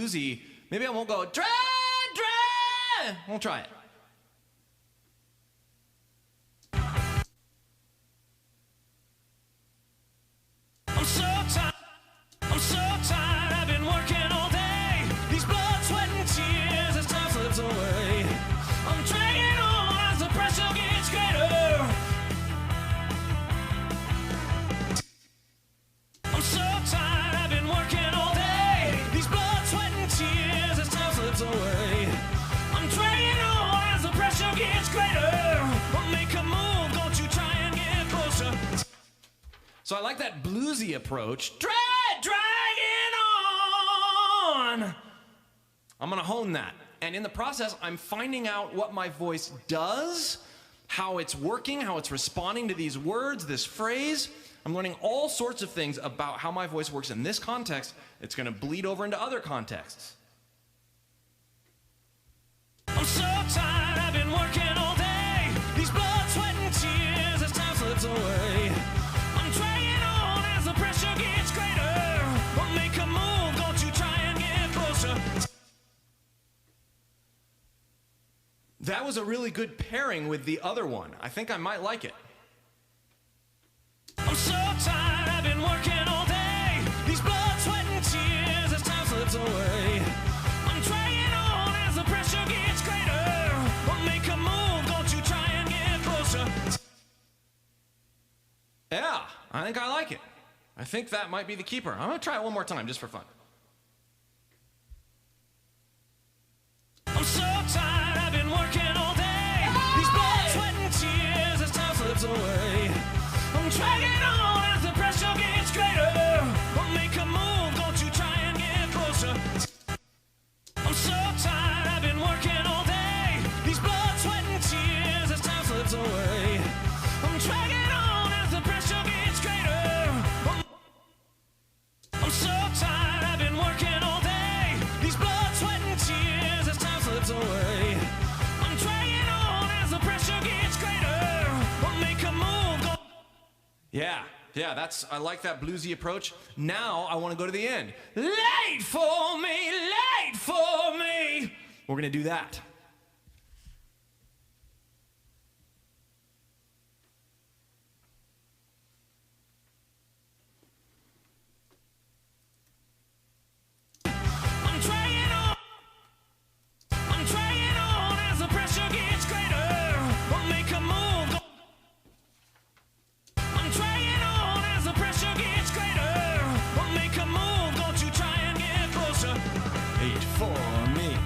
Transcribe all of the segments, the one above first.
bluesy, maybe I won't go, dry. We'll try it. I'm so tired, I've been working all day. These blood, sweat, and tears as time slips away. I'm dragging on as the pressure gets greater. I'm so tired, I've been working all day. These blood, sweat, and tears as time slips away. I'm dragging on as the pressure gets greater. I'll make a move, don't you try and get closer. So I like that bluesy approach. Dragging on. I'm gonna hone that. And in the process, I'm finding out what my voice does, how it's working, how it's responding to these words, this phrase. I'm learning all sorts of things about how my voice works in this context. It's gonna bleed over into other contexts. I'm so tired, I've been working all day. These blood, sweat, and tears as time slips away. I'm dragging on as the pressure gets greater. I'll make a move, don't you try and get closer. That was a really good pairing with the other one. I think I might like it. I'm so tired, I've been working all day. These blood, sweat, and tears as time slips away. I'm dragging on as the pressure gets greater. I'll make a move, don't you try and get closer. Yeah, I think I like it. I think that might be the keeper. I'm gonna try it one more time just for fun. I'm so tired, I've been working all day. These blood, sweat, and tears as time slips away. I'm dragging on as the pressure gets greater. I'll make a move, don't you try and get closer. I'm so tired, I've been working all day. These blood, sweat, and tears as time slips away. I'm dragging on as the pressure gets greater. I'm so tired, I've been working all day. These blood, sweat, and tears as time slips away. I'm dragging on as the pressure gets greater. I'll make a move. Yeah, I like that bluesy approach. Now I want to go to the end. Late for me, late for me. We're gonna do that. I'm dragging on as the pressure gets greater. I'll make a move. I'm dragging on as the pressure gets greater. I'll make a move, don't you try and get closer. Wait for me.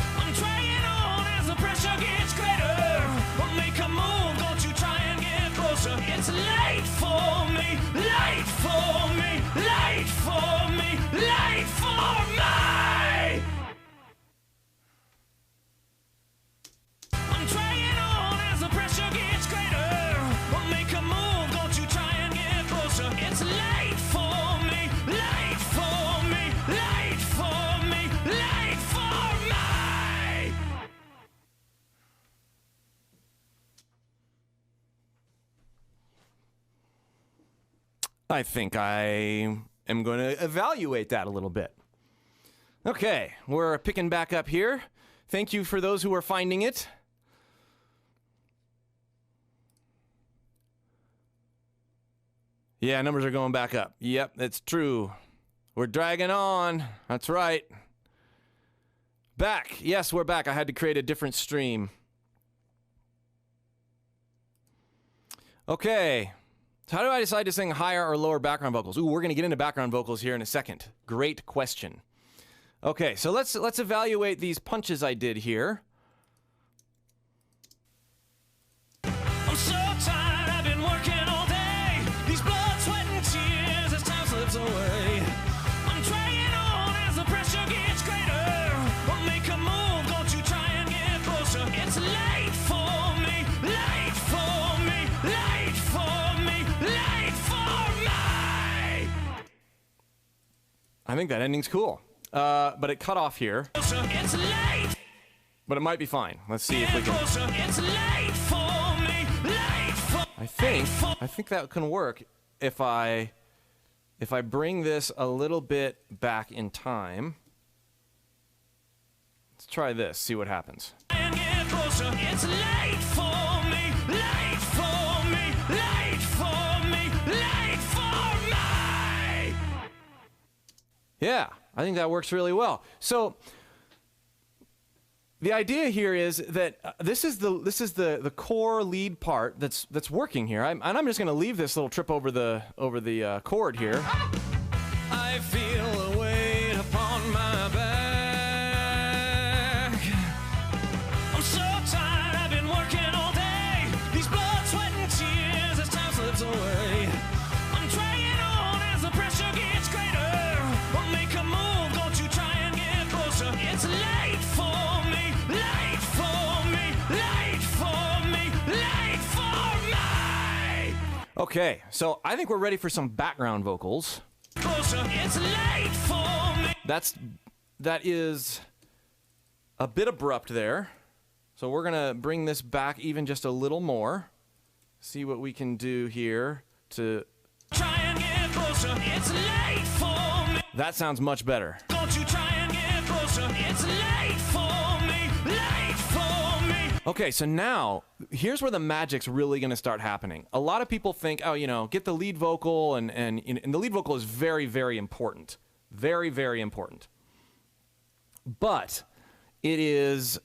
I'm dragging on as the pressure gets greater. I'll make a move, don't you try and get closer. It's late for me, late for me, late for me, late for me. I'm dragging on as the pressure gets greater. I'll make a move, don't you try and get closer. It's late for me, late for me, late for me, late for me. I think I am going to evaluate that a little bit. Okay, we're picking back up here. Thank you for those who are finding it. Yeah, numbers are going back up. Yep, that's true. We're dragging on. That's right. Back. Yes, we're back. I had to create a different stream. Okay. So how do I decide to sing higher or lower background vocals? Ooh, we're going to get into background vocals here in a second. Great question. Okay, so let's evaluate these punches I did here. I'm so tired, I've been working all day. These blood, sweat, and tears as time slips away. I'm dragging on as the pressure gets greater. I'll make a move, don't you try and get closer. It's late for me, late for me, late for me, late for me. I think that ending's cool. But it cut off here. It's late. But it might be fine. Let's see if we can. It's late for me, late for I think that can work if I if I bring this a little bit back in time, let's try this, see what happens. It's late for me, late for me, late for me, late for me. Yeah, I think that works really well. So the idea here is that this is the core lead part that's working here. And I'm just going to leave this little trip over the chord here. I feel a weight upon my back. I'm so tired, I've been working all day. These blood, sweat, and tears as time slips away. I'm dragging on as the pressure gets greater. I'll make a move, don't you try and get closer. It's late for me, late for me, late for me, late for me. Okay, so I think we're ready for some background vocals. Closer, it's late for me. That is a bit abrupt there. So we're gonna bring this back even just a little more. See what we can do here to Try and get closer, it's late for me. that sounds much better. Don't you try and get closer, it's late for me, late for me. Okay, so now here's where the magic's really gonna start happening. A lot of people think, oh, you know, get the lead vocal and the lead vocal is very, very important. Very, very important. But it is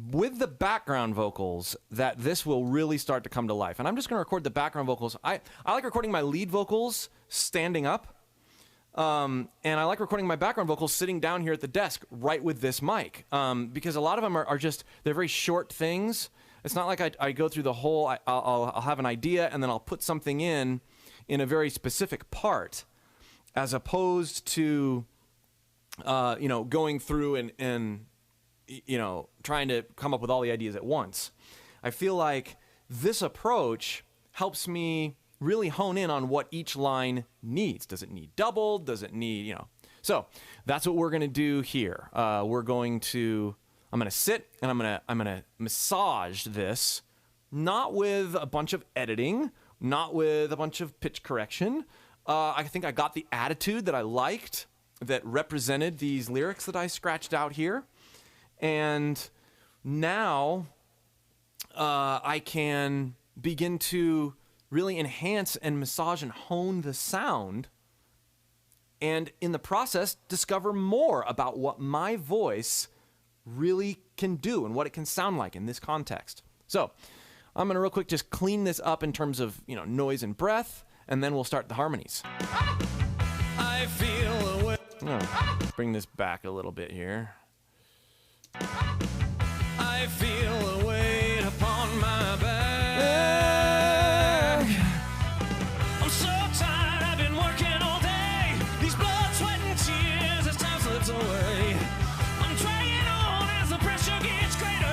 with the background vocals that this will really start to come to life. And I'm just going to record the background vocals. I like recording my lead vocals standing up. And I like recording my background vocals sitting down here at the desk right with this mic. Because a lot of them are just, they're very short things. It's not like I go through the whole, I'll have an idea and then I'll put something in a very specific part, as opposed to, you know, going through and you know, trying to come up with all the ideas at once. I feel like this approach helps me really hone in on what each line needs. Does it need doubled? Does it need, you know? So that's what we're going to do here. I'm going to sit and I'm going to massage this, not with a bunch of editing, not with a bunch of pitch correction. I think I got the attitude that I liked, that represented these lyrics that I scratched out here. And now I can begin to really enhance and massage and hone the sound, and in the process discover more about what my voice really can do and what it can sound like in this context. So I'm going to real quick just clean this up in terms of, you know, noise and breath, and then we'll start the harmonies. I feel a weight. Let's bring this back a little bit here. I feel a weight upon my back. I'm so tired, I've been working all day. These blood, sweat, and tears as time slips away. I'm dragging on as the pressure gets greater.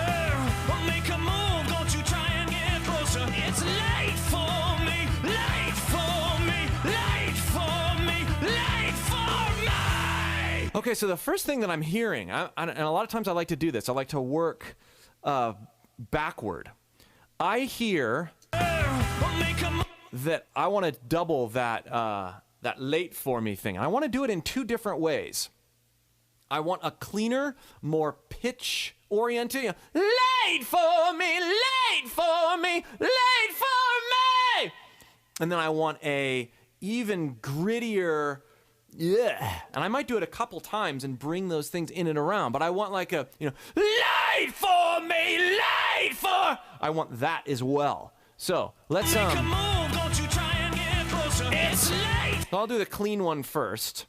I'll make a move, don't you try and get closer. It's late for me, late for me, late for me, late for me. Okay, so the first thing that I'm hearing, and a lot of times I like to do this, I like to work backward. I hear that I want to double that late for me thing. And I want to do it in two different ways. I want a cleaner, more pitch oriented, you know, late for me, late for me, late for me. And then I want a even grittier, yeah. And I might do it a couple times and bring those things in and around, but I want like a, you know, late for me, late for. I want that as well. So let's Make a move, don't you try and get closer. It's late. So I'll do the clean one first.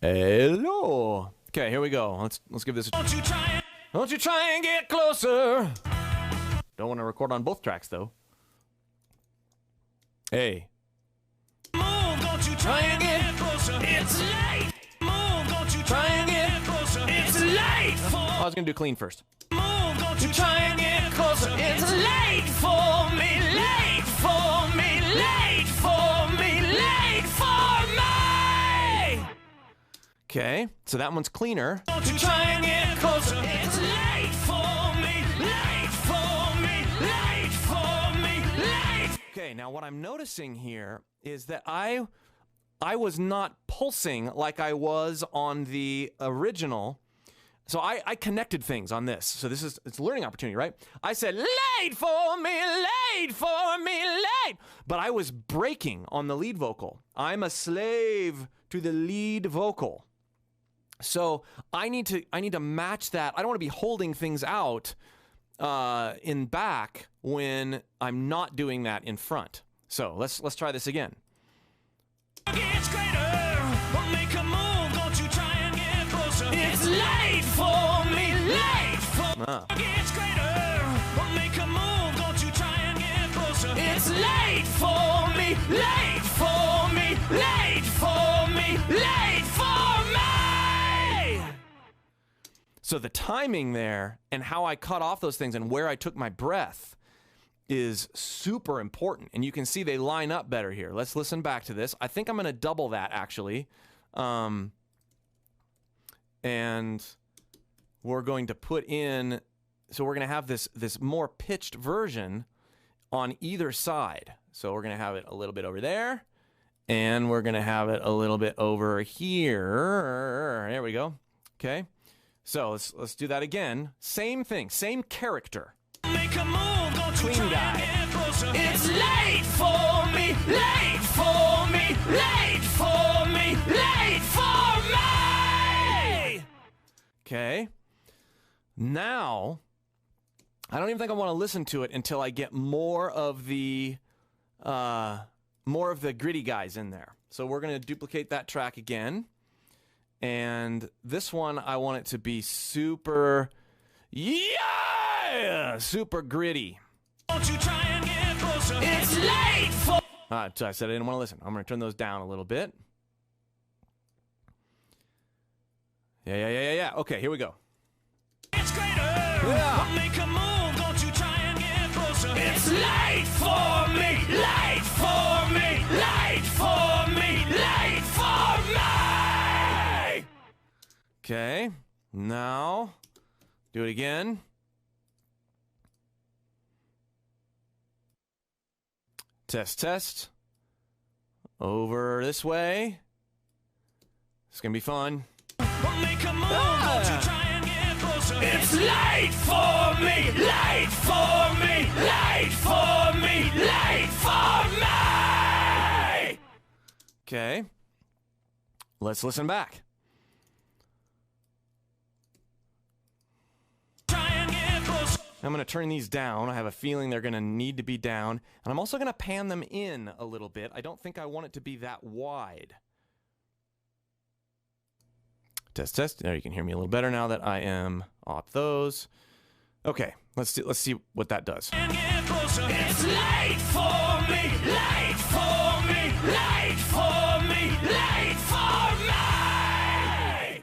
Hello. Okay, here we go. Let's give this a Don't you try and get closer. Don't want to record on both tracks though. Hey. Move, don't you try and get closer. It's late. Move, don't you try and get closer. It's late for. I was gonna do clean first. Move, don't you try and get closer. It's late for me, late for me, late for me, late for me. Okay, so that one's cleaner. Don't you try and get closer. It's late for me, late for me, late now what I'm noticing here is that I was not pulsing like I was on the original. So I connected things on this. So it's a learning opportunity, right? I said, late for me, late. But I was breaking on the lead vocal. I'm a slave to the lead vocal. So I need to match that. I don't want to be holding things out in back when I'm not doing that in front. So let's try this again. It's greater. Make a move. Don't you try and get closer. It's late for me. Late for It's greater. Make a move. Don't you try and get closer. It's late for me. Late for me. Late for me. Late for me. So the timing there and how I cut off those things and where I took my breath is super important. And you can see they line up better here. Let's listen back to this. I think I'm going to double that, actually. And we're going to put in... So we're going to have this more pitched version on either side. So we're going to have it a little bit over there. And we're going to have it a little bit over here. There we go. Okay. So let's do that again. Same thing. Same character. Make a move, don't you Clean try guy. and get closer. It's late for me, late for me, late for me, late for me. Okay. Now, I don't even think I want to listen to it until I get more of the gritty guys in there. So we're going to duplicate that track again. And this one, I want it to be super, super gritty. Don't you try and get closer. It's late for So I said I didn't want to listen. I'm going to turn those down a little bit. Yeah. Okay, here we go. It's greater. Yeah. Make a move, don't you try and get closer. It's late for me, late for me, late for me, late for me. Okay, now do it again. Test. Over this way. It's going to be fun. Make a move, don't you try and get closer. It's late for me, late for me, late for me, late for me. Okay. Let's listen back. Try and get closer. I'm going to turn these down. I have a feeling they're going to need to be down. And I'm also going to pan them in a little bit. I don't think I want it to be that wide. Test. There, you can hear me a little better now that I am off those. Okay, let's see what that does. And get closer. It's late for me, late for me, late for me, late for me.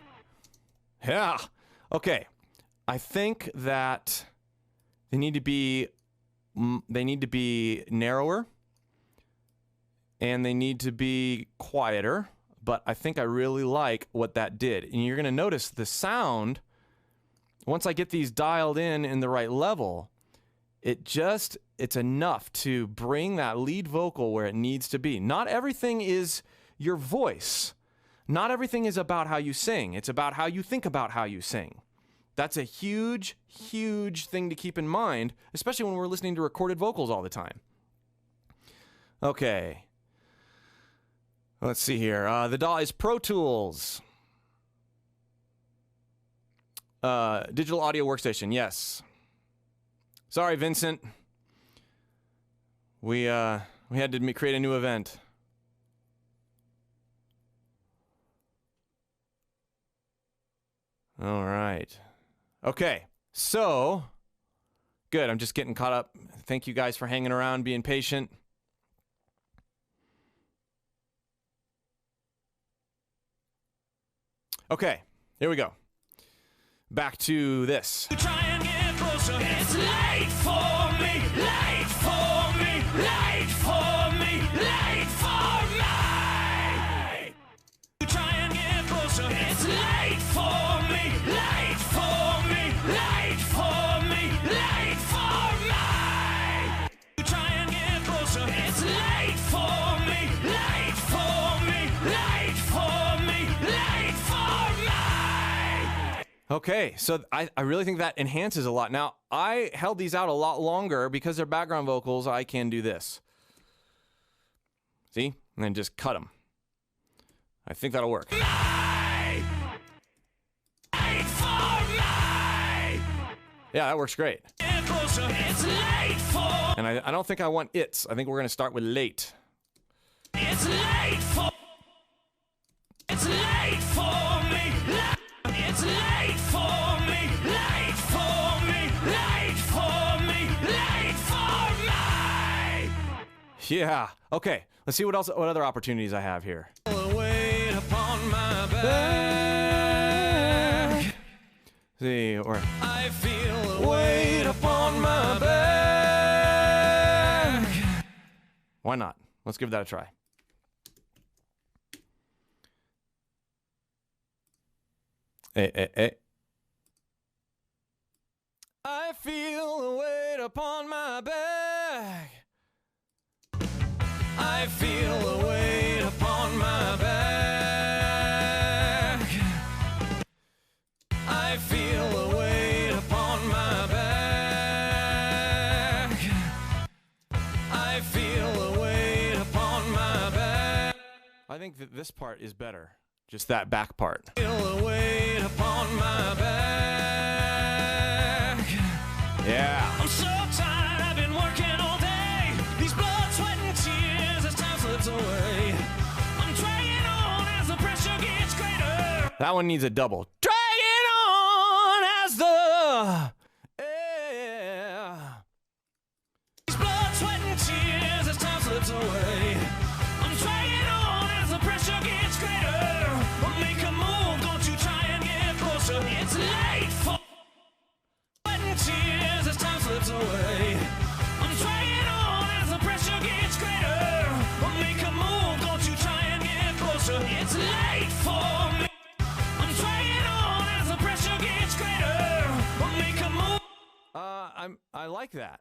Yeah. Okay. I think that they need to be narrower and they need to be quieter. But I think I really like what that did. And you're going to notice the sound, once I get these dialed in the right level, it's enough to bring that lead vocal where it needs to be. Not everything is your voice. Not everything is about how you sing. It's about how you think about how you sing. That's a huge, huge thing to keep in mind, especially when we're listening to recorded vocals all the time. Okay. Let's see here. The DAW is Pro Tools. Digital audio workstation, yes. Sorry, Vincent. We had to create a new event. All right. Okay. So, good. I'm just getting caught up. Thank you guys for hanging around, being patient. Okay, here we go. Back to this. Try and get closer. It's late for me, late for me, late for me, late for me. Try and get closer. It's late for me, late for me, late for me, late for me. Try and get closer. It's Okay, so I really think that enhances a lot. Now, I held these out a lot longer because they're background vocals. I can do this. See? And then just cut them. I think that'll work. Yeah, that works great. And I don't think I want it's. I think we're going to start with late. It's late for me. It's late for me. Late for me. Late for me. Late for me. Yeah. Okay. Let's see what other opportunities I have here. Weight upon my back. See, or I feel a weight upon my back. why not? Let's give that a try. Hey. I feel a weight upon my back. I feel a weight upon my back. I feel a weight upon my back. I feel a weight upon my back. I think that this part is better. Just that back part. Feel a weight upon my back. Yeah. I'm so tired, I've been working all day. These blood, sweat, and tears as time slips away. I'm dragging on as the pressure gets greater. That one needs a double. Dragging on as the air. These blood, sweat, and tears as time slips away. I'm dragging on as the pressure gets greater. Well, make a move, don't you try and get closer. It's late for sweat and tears as time slips away. I'm dragging on as the pressure gets greater. Well, make a move, don't you try and get closer. It's late for me. I'm dragging on as the pressure gets greater. Well, make a move. I like that.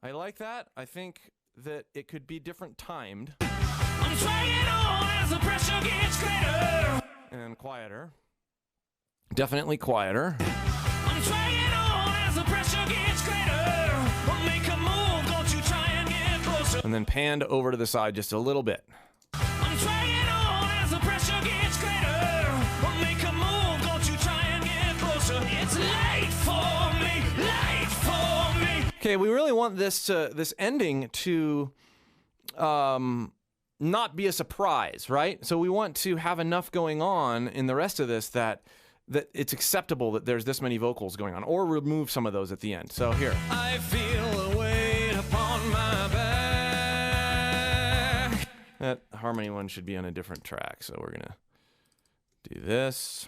I like that. I think that it could be different timed I'm dragging on as the pressure gets greater. and quieter. Definitely quieter. I'm dragging on as the pressure gets greater. Well, make a move, don't you try and get closer. And then panned over to the side just a little bit. I'm dragging on as the pressure gets greater. Well, make a move, don't you try and get closer. It's late for me. Late for me. Okay, we really want this ending to not be a surprise, right? So we want to have enough going on in the rest of this that it's acceptable that there's this many vocals going on, or remove some of those at the end. So here. I feel a weight upon my back. That harmony one should be on a different track, so we're gonna do this.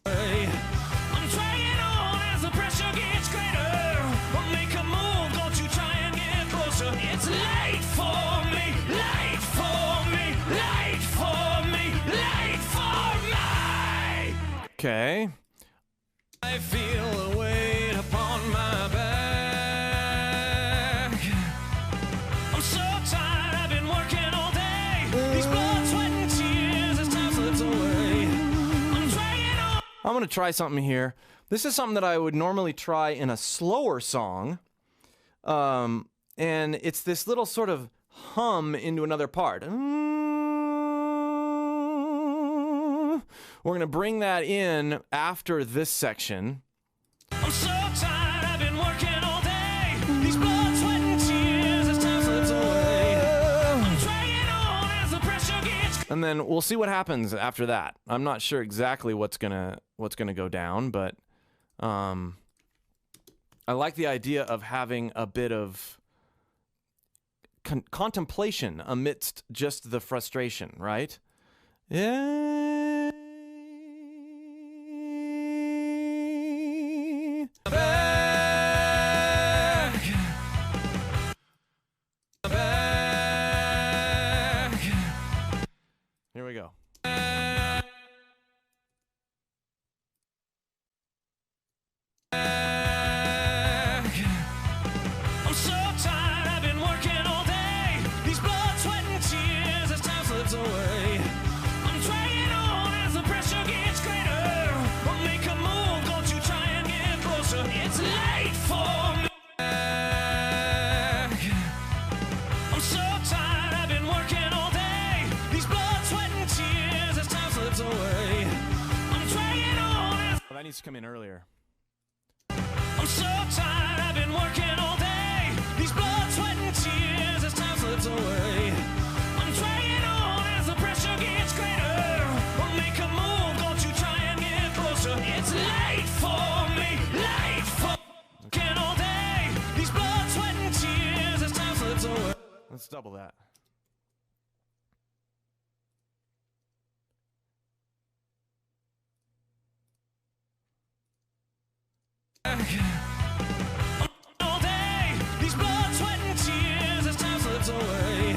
I'm dragging on as the pressure gets greater. Well, make a move, don't you try and get closer. It's late for me. Late for me. Late for me. Late for me. Okay. I feel a weight upon my back. I'm so tired, I've been working all day. These blood, sweat, and tears as time slips away. I'm dragging on. I'm gonna try something here. This is something that I would normally try in a slower song. And it's this little sort of hum into another part. We're gonna bring that in after this section. I'm so tired, I've been working all day. These blood, sweat, and tears as time slips away. I'm dragging on as the pressure gets. And then we'll see what happens after that. I'm not sure exactly what's gonna go down, but I like the idea of having a bit of contemplation amidst just the frustration, right? Yeah. Back. Back. Here we go. I'm so tired, I've been working all day. These blood, sweat, and tears as time slips away. I'm dragging this come in earlier. I'm so tired, I've been working all day. These blood, sweat, and tears as time slips away. I'm dragging on as the pressure gets greater. Well, make a move, don't you try and get closer. It's late for me, late for working all day. These blood, sweat, and tears as time slips away. Let's double that. All day, these blood, sweat, and tears as time slips away.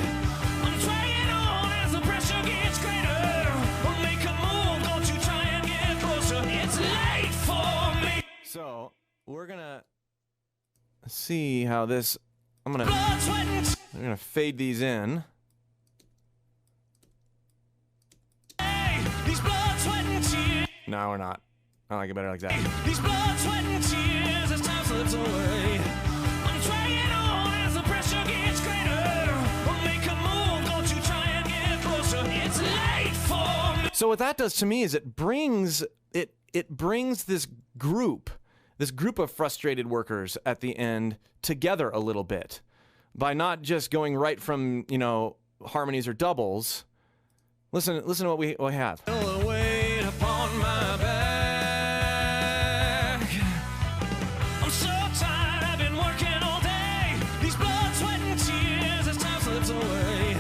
I'm dragging on as the pressure gets greater. Well, make a move, don't you try and get closer. It's late for me. So we're gonna see how this. I'm gonna fade these in. These blood, sweat, and tears. No, we're not. I like it better like that. These blood, sweat, and tears as time slips away. I'm dragging on as the pressure gets greater. Well, make a move, don't you try and get closer. It's late for me. So what that does to me is it brings this group of frustrated workers at the end together a little bit by not just going right from, harmonies or doubles. Listen to what we have. Feel the weight upon my back. I'm so tired, I've been working all day. These blood, sweat, and tears as time slips away.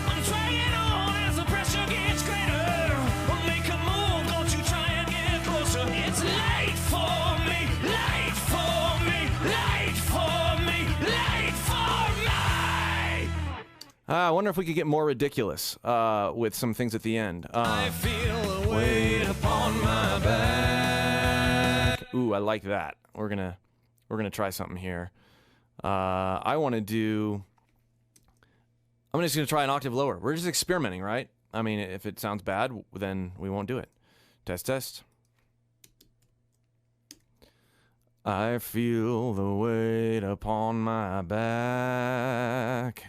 I'm dragging on as the pressure gets greater. Well, make a move, don't you try and get closer. It's late for me, late for me, late for me, late for me. I wonder if we could get more ridiculous with some things at the end. I feel the weight upon my back. Ooh, I like that. We're gonna try something here. I'm just gonna try an octave lower. We're just experimenting, right? I mean, if it sounds bad, then we won't do it. Test, test. I feel the weight upon my back.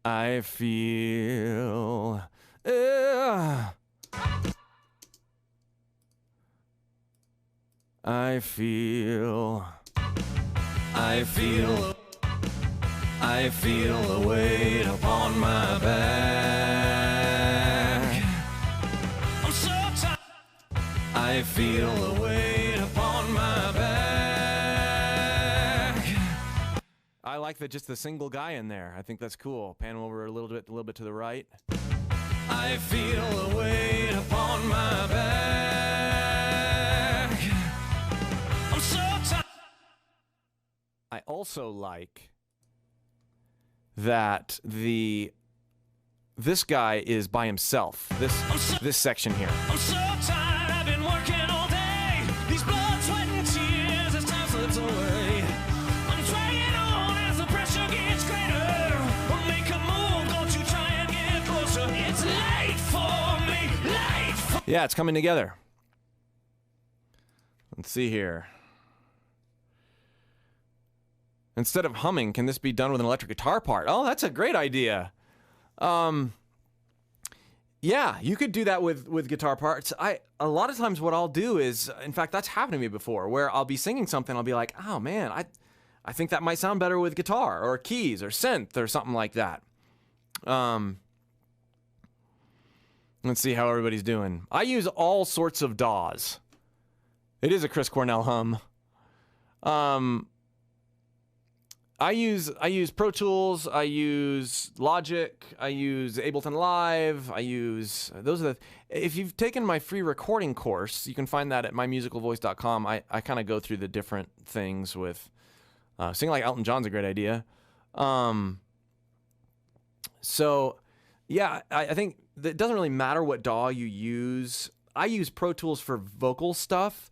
I feel. I feel the weight upon my back. I'm so tired. I feel the weight upon my back. I like that, just the single guy in there. I think that's cool. Pan over a little bit to the right. I feel the weight upon my back. I'm so tired. I also like that this guy is by himself. This section here. I'm so tired, I've been working all day. These blood, sweat, and tears as time slips away. I'm dragging on as the pressure gets greater. Well, make a move, don't you try and get closer. It's late for me, late for Yeah, it's coming together. Let's see here. Instead of humming, can this be done with an electric guitar part? Oh, that's a great idea. Yeah, you could do that with guitar parts. A lot of times what I'll do is, in fact, that's happened to me before, where I'll be singing something, I'll be like, oh man, I think that might sound better with guitar or keys or synth or something like that. Let's see how everybody's doing. I use all sorts of DAWs. It is a Chris Cornell hum. I use Pro Tools, I use Logic, I use Ableton Live, those are if you've taken my free recording course, you can find that at mymusicalvoice.com. I kind of go through the different things with, singing like Elton John's a great idea. So yeah, I think it doesn't really matter what DAW you use. I use Pro Tools for vocal stuff,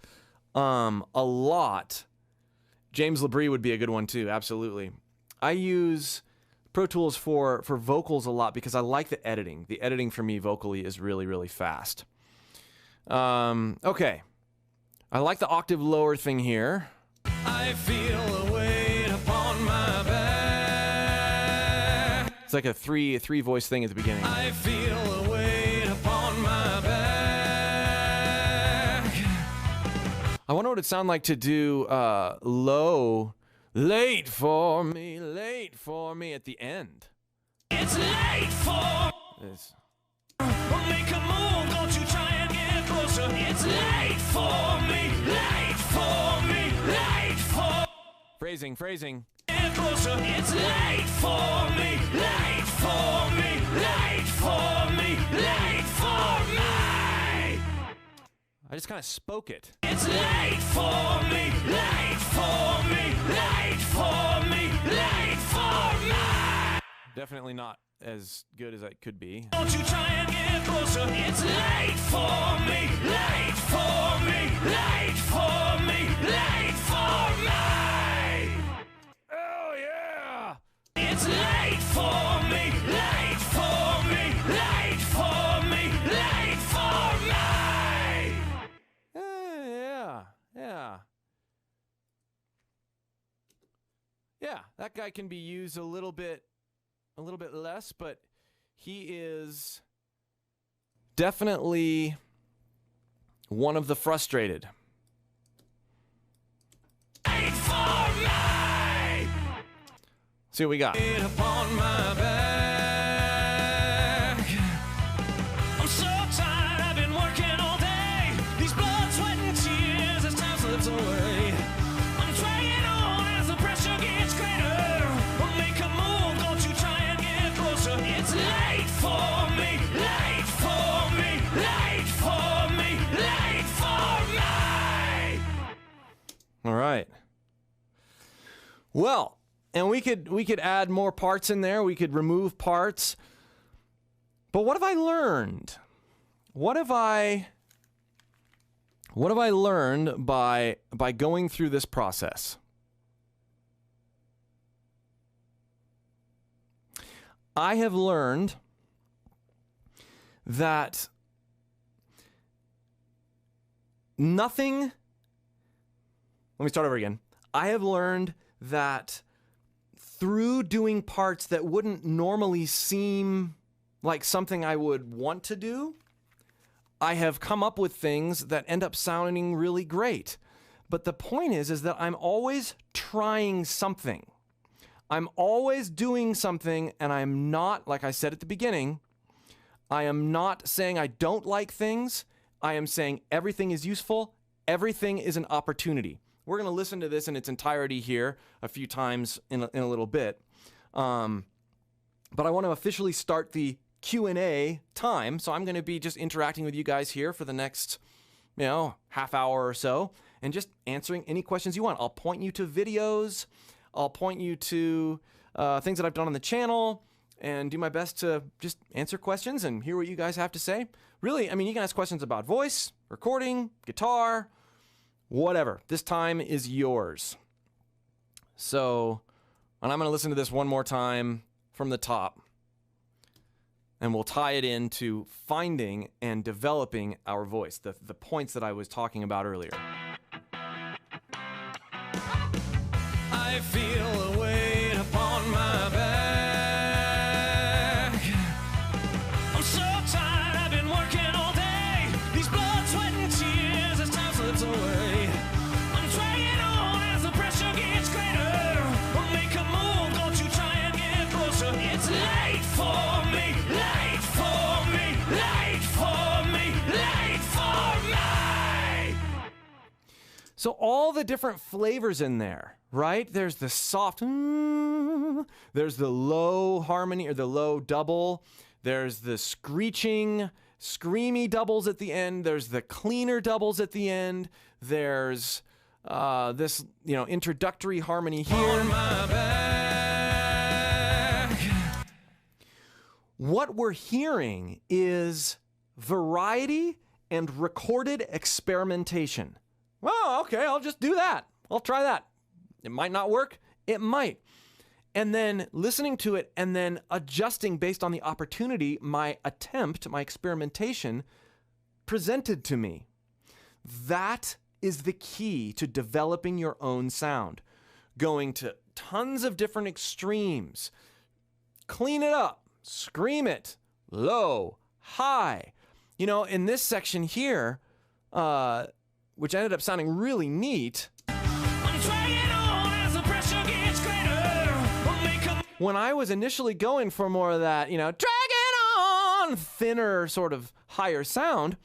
a lot. James Labrie would be a good one too, absolutely. I use Pro Tools for vocals a lot because I like the editing. The editing for me vocally is really, really fast. Okay. I like the octave lower thing here. I feel the weight upon my back. It's like a three voice thing at the beginning. I feel the weight upon my back. I wonder what it'd sound like to do low, late for me at the end. It's late for. It's, Make a move, don't you try and get closer. It's late for me, late for me, late for. phrasing. Get closer. It's late for me, late for me, late for me, late for me. I just kind of spoke it. It's late for me, late for me, late for me, late for me. Definitely not as good as it could be. Don't you try and get closer. It's late for me, late for me, late for me, late for me. Oh, yeah! It's late for me, late for me, late for me, late for me. Yeah. Yeah, that guy can be used a little bit less, but he is definitely one of the frustrated. Late for me. See what we got. Upon my back. I'm so tired, I've been working all day. These blood, sweat, and tears as time slips away. I'm trying on as the pressure gets greater. Make a move, don't you try and get closer. It's late for me, late for me, late for me, late for me. All right. Well, and we could add more parts in there. We could remove parts. But what have I learned? What have I learned by going through this process? I have learned that nothing. Let me start over again. I have learned that through doing parts that wouldn't normally seem like something I would want to do, I have come up with things that end up sounding really great. But the point is that I'm always trying something. I'm always doing something, and I'm not, like I said at the beginning, I am not saying I don't like things. I am saying everything is useful. Everything is an opportunity. We're going to listen to this in its entirety here a few times in a little bit. But I want to officially start the Q&A time. So I'm going to be just interacting with you guys here for the next, half hour or so and just answering any questions you want. I'll point you to videos. I'll point you to things that I've done on the channel and do my best to just answer questions and hear what you guys have to say. Really, you can ask questions about voice, recording, guitar, whatever. This time is yours. So, and I'm going to listen to this one more time from the top. And we'll tie it into finding and developing our voice, the points that I was talking about earlier. I feel a weight upon my back. I'm so tired, I've been working all day. These blood, sweat, and tears as time slips away. I'm trying on as the pressure gets greater. Make a move, don't you try and get closer. It's late for me, late for me, late for me, late for me. So all the different flavors in there, right? There's the soft, there's the low harmony or the low double. There's the screeching, screamy doubles at the end. There's the cleaner doubles at the end. There's this, introductory harmony here. On my back. What we're hearing is variety and recorded experimentation. Oh, okay, I'll just do that. I'll try that. It might not work. It might. And then listening to it and then adjusting based on the opportunity, my attempt, my experimentation presented to me. That is the key to developing your own sound. Going to tons of different extremes. Clean it up. Scream it. Low. High. In this section here, which ended up sounding really neat. I'm dragging on as the pressure gets greater. When I was initially going for more of that, dragging on, thinner, sort of higher sound,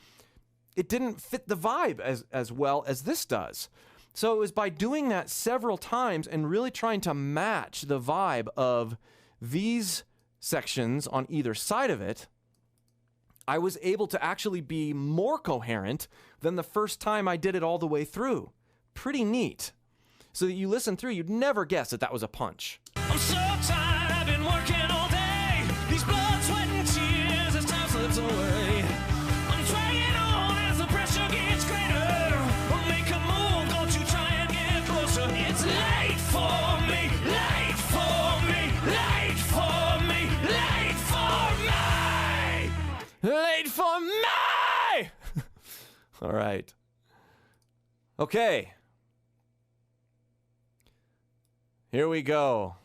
it didn't fit the vibe as well as this does. So it was by doing that several times and really trying to match the vibe of these sections on either side of it, I was able to actually be more coherent than the first time I did it all the way through. Pretty neat. So that you listen through, you'd never guess that was a punch. I'm so tired, I've been working all day. These blood, sweat, and tears as time slips away. I'm dragging on as the pressure gets greater. Well, make a move, don't you try and get closer. It's late for me, late for me, late for me, late for me. Late for me! All right. Okay. Here we go.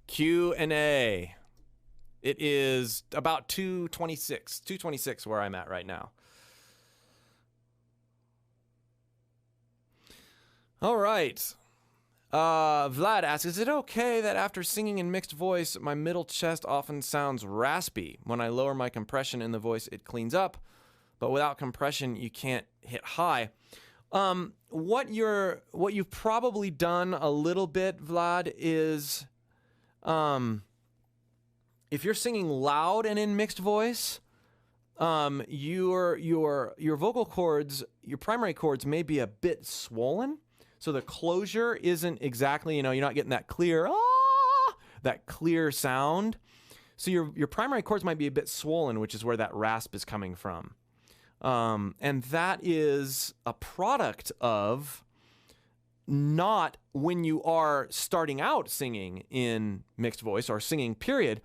Q&A. It is about 2:26 where I'm at right now. All right. Vlad asks, is it okay that after singing in mixed voice, my middle chest often sounds raspy? When I lower my compression in the voice, it cleans up, but without compression, you can't hit high. What you've probably done a little bit, Vlad, is if you're singing loud and in mixed voice, your vocal cords, your primary cords may be a bit swollen. So the closure isn't exactly, you're not getting that clear, that clear sound. So your primary cords might be a bit swollen, which is where that rasp is coming from. And that is a product of not when you are starting out singing in mixed voice or singing, period.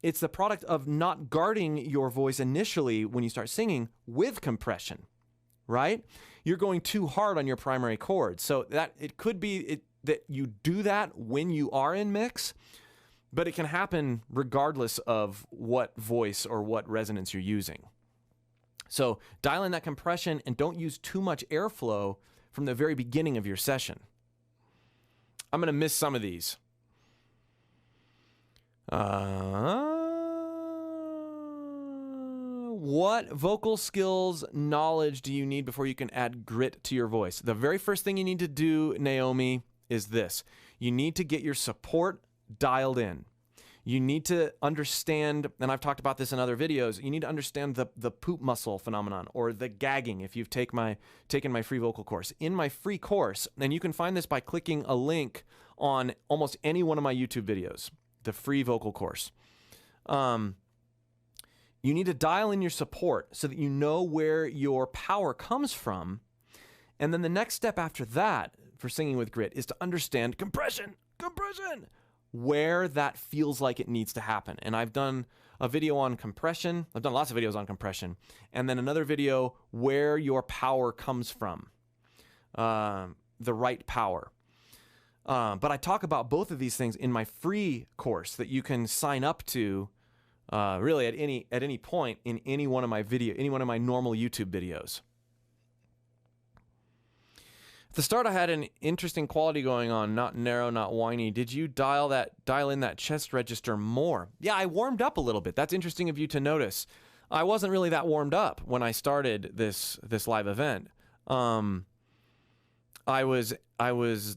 It's the product of not guarding your voice initially when you start singing with compression, right? You're going too hard on your primary chords. So that it could be that you do that when you are in mix, but it can happen regardless of what voice or what resonance you're using. So dial in that compression and don't use too much airflow from the very beginning of your session. I'm going to miss some of these. What vocal skills, knowledge do you need before you can add grit to your voice? The very first thing you need to do, Naomi, is this. You need to get your support dialed in. You need to understand, and I've talked about this in other videos, you need to understand the poop muscle phenomenon or the gagging if you've taken my free vocal course. In my free course, and you can find this by clicking a link on almost any one of my YouTube videos, the free vocal course. You need to dial in your support so that you know where your power comes from. And then the next step after that for singing with grit is to understand compression, where that feels like it needs to happen. And I've done a video on compression. I've done lots of videos on compression. And then another video where your power comes from, the right power. But I talk about both of these things in my free course that you can sign up to really at any point in any one of my normal YouTube videos. At the start, I had an interesting quality going on, not narrow, not whiny. Did you dial in that chest register more? Yeah, I warmed up a little bit. That's interesting of you to notice. I wasn't really that warmed up when I started this live event. I was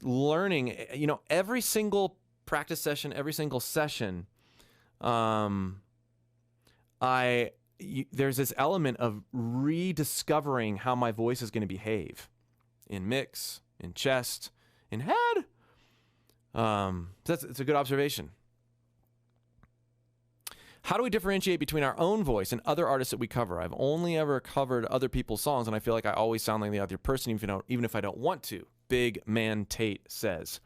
learning, every single practice session, every single session, there's this element of rediscovering how my voice is going to behave in mix, in chest, in head. It's a good observation. How do we differentiate between our own voice and other artists that we cover? I've only ever covered other people's songs, and I feel like I always sound like the other person, even if I don't want to. Big Man Tate says.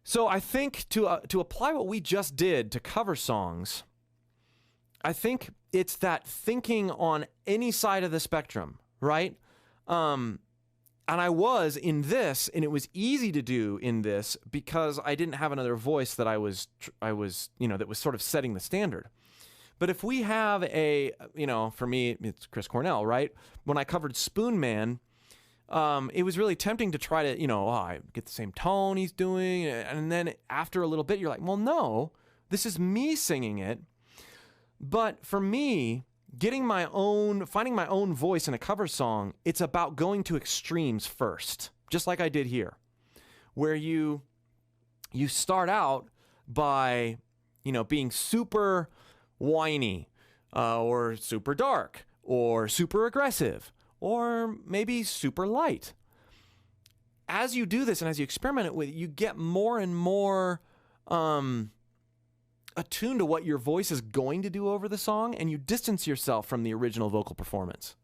So I think to apply what we just did to cover songs, I think it's that thinking on any side of the spectrum, right? And I was in this, and it was easy to do in this because I didn't have another voice that I was that was sort of setting the standard. But if we have for me, it's Chris Cornell, right? When I covered Spoon Man, it was really tempting to try to, I get the same tone he's doing. And then after a little bit, you're like, well, no, this is me singing it. But for me, finding my own voice in a cover song, it's about going to extremes first, just like I did here, where you start out by, being super whiny, or super dark, or super aggressive, or maybe super light. As you do this and as you experiment with it, you get more and more attuned to what your voice is going to do over the song, and you distance yourself from the original vocal performance.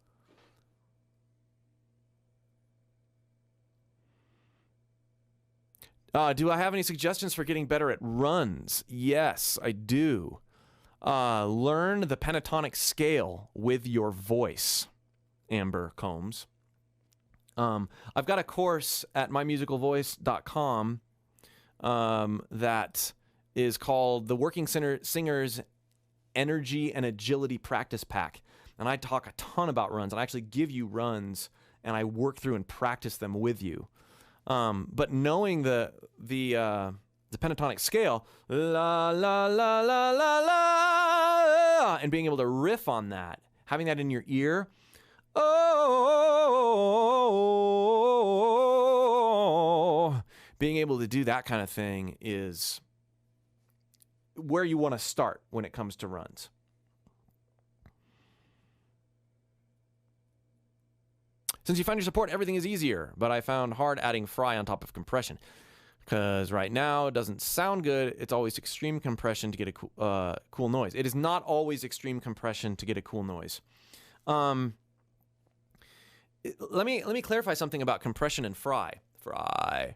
Do I have any suggestions for getting better at runs? Yes, I do. Learn the pentatonic scale with your voice, Amber Combs. I've got a course at mymusicalvoice.com that is called the Working Singer's Energy and Agility Practice Pack. And I talk a ton about runs, and I actually give you runs, and I work through and practice them with you. But knowing the pentatonic scale, la la la la la la, and being able to riff on that, having that in your ear, being able to do that kind of thing is where you want to start when it comes to runs. Since you find your support, everything is easier, but I found hard adding fry on top of compression. Because right now, it doesn't sound good. It's always extreme compression to get a cool noise. It is not always extreme compression to get a cool noise. Let me clarify something about compression and fry. Fry.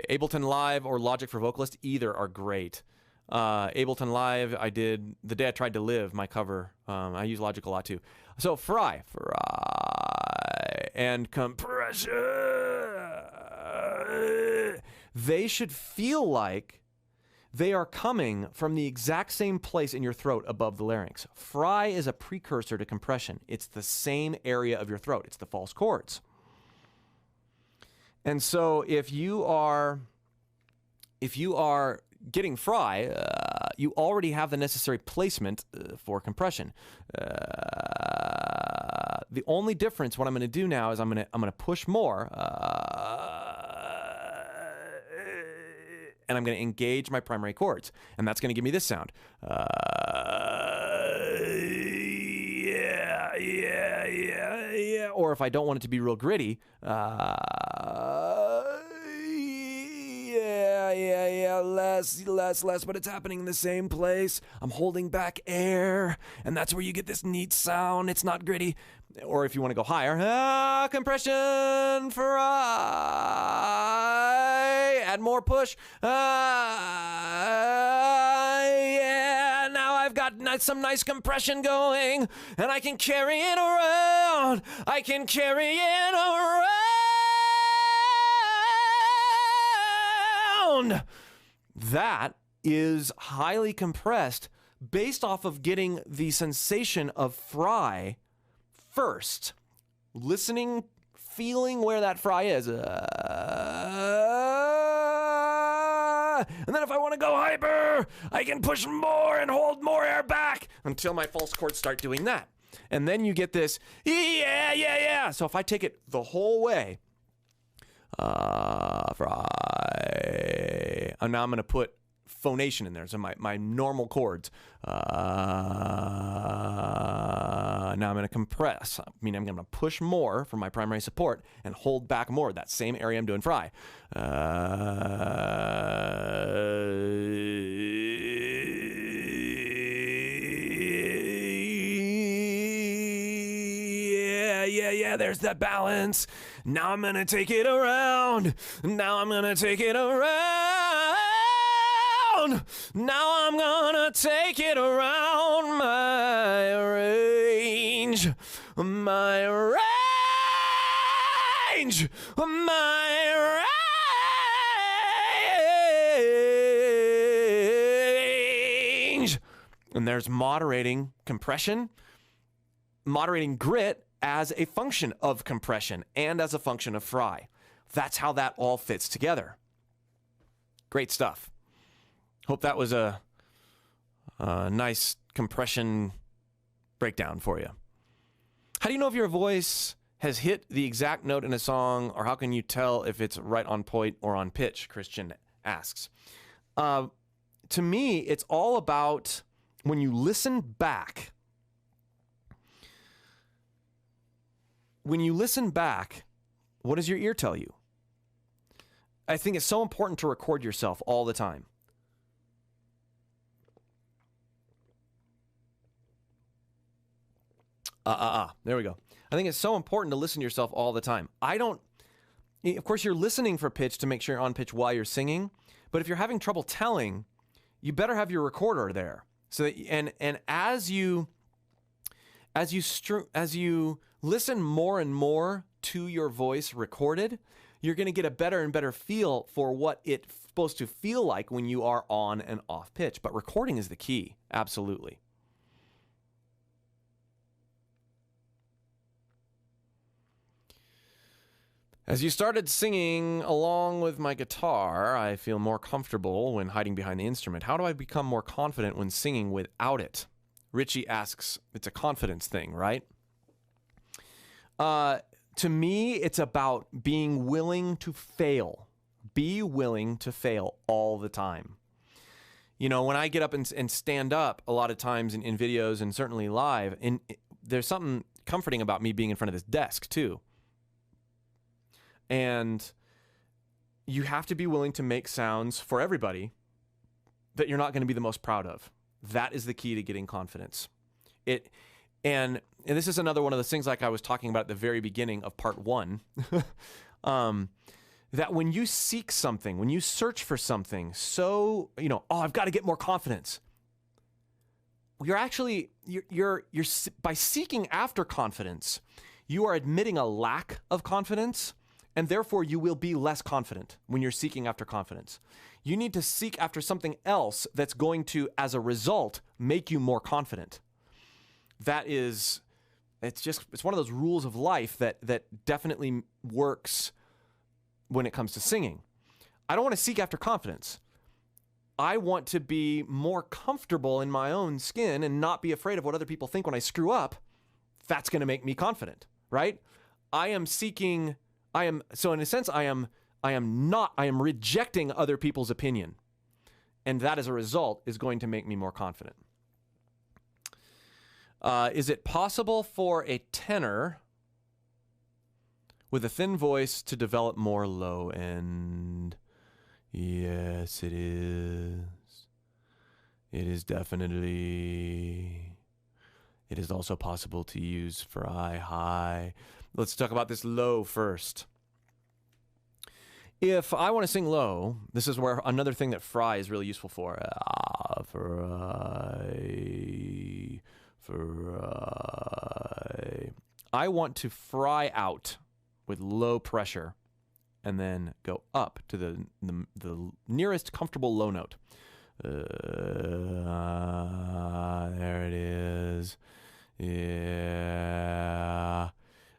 Ableton Live or Logic for Vocalist, either are great. Ableton Live, I did the day I tried to live, my cover. I use Logic a lot too. So fry, and compression. They should feel like they are coming from the exact same place in your throat above the larynx. Fry is a precursor to compression. It's the same area of your throat. It's the false chords. And so if you are getting fry, you already have the necessary placement for compression. The only difference, what I'm going to do now is I'm going to push more, and I'm going to engage my primary chords, and that's going to give me this sound. Yeah. Or if I don't want it to be real gritty, less, but it's happening in the same place. I'm holding back air, and that's where you get this neat sound. It's not gritty. Or if you want to go higher, compression, fry, add more push. Yeah, now I've got some nice compression going, and I can carry it around. That is highly compressed based off of getting the sensation of fry first. Listening, feeling where that fry is. And then if I want to go hyper, I can push more and hold more air back until my false chords start doing that. And then you get this, yeah. So if I take it the whole way, fry. And now I'm going to put phonation in there, so my normal chords. Now I'm going to compress. I mean, I'm going to push more for my primary support and hold back more. That same area I'm doing fry. Yeah, there's that balance. Now I'm gonna take it around. Now I'm gonna take it around my range. range. And there's moderating compression, moderating grit as a function of compression and as a function of fry. That's how that all fits together. Great stuff. Hope that was a nice compression breakdown for you. How do you know if your voice has hit the exact note in a song, or how can you tell if it's right on point or on pitch? Christian asks. To me, it's all about when you listen back. When you listen back, what does your ear tell you? I think it's so important to record yourself all the time. There we go. I think it's so important to listen to yourself all the time. Of course, you're listening for pitch to make sure you're on pitch while you're singing, but if you're having trouble telling, you better have your recorder there. So that, and as you listen more and more to your voice recorded, you're going to get a better and better feel for what it's supposed to feel like when you are on and off pitch. But recording is the key. Absolutely. As you started singing along with my guitar, I feel more comfortable when hiding behind the instrument. How do I become more confident when singing without it? Richie asks, it's a confidence thing, right? To me, it's about being willing to fail. Be willing to fail all the time. You know, when I get up and stand up a lot of times in videos and certainly live, there's something comforting about me being in front of this desk too. And you have to be willing to make sounds for everybody that you're not going to be the most proud of. That is the key to getting confidence. And this is another one of those things like I was talking about at the very beginning of part 1, that when you seek something, when you search for something, I've got to get more confidence. You're by seeking after confidence, you are admitting a lack of confidence. And therefore, you will be less confident when you're seeking after confidence. You need to seek after something else that's going to, as a result, make you more confident. It's one of those rules of life that definitely works when it comes to singing. I don't want to seek after confidence. I want to be more comfortable in my own skin and not be afraid of what other people think when I screw up. That's going to make me confident, right? I am rejecting other people's opinion. And that as a result is going to make me more confident. Is it possible for a tenor with a thin voice to develop more low end? Yes, it is. It is definitely. It is also possible to use fry high. Let's talk about this low first. If I want to sing low, this is where another thing that fry is really useful for. Fry. I want to fry out with low pressure and then go up to the nearest comfortable low note. There it is. Yeah.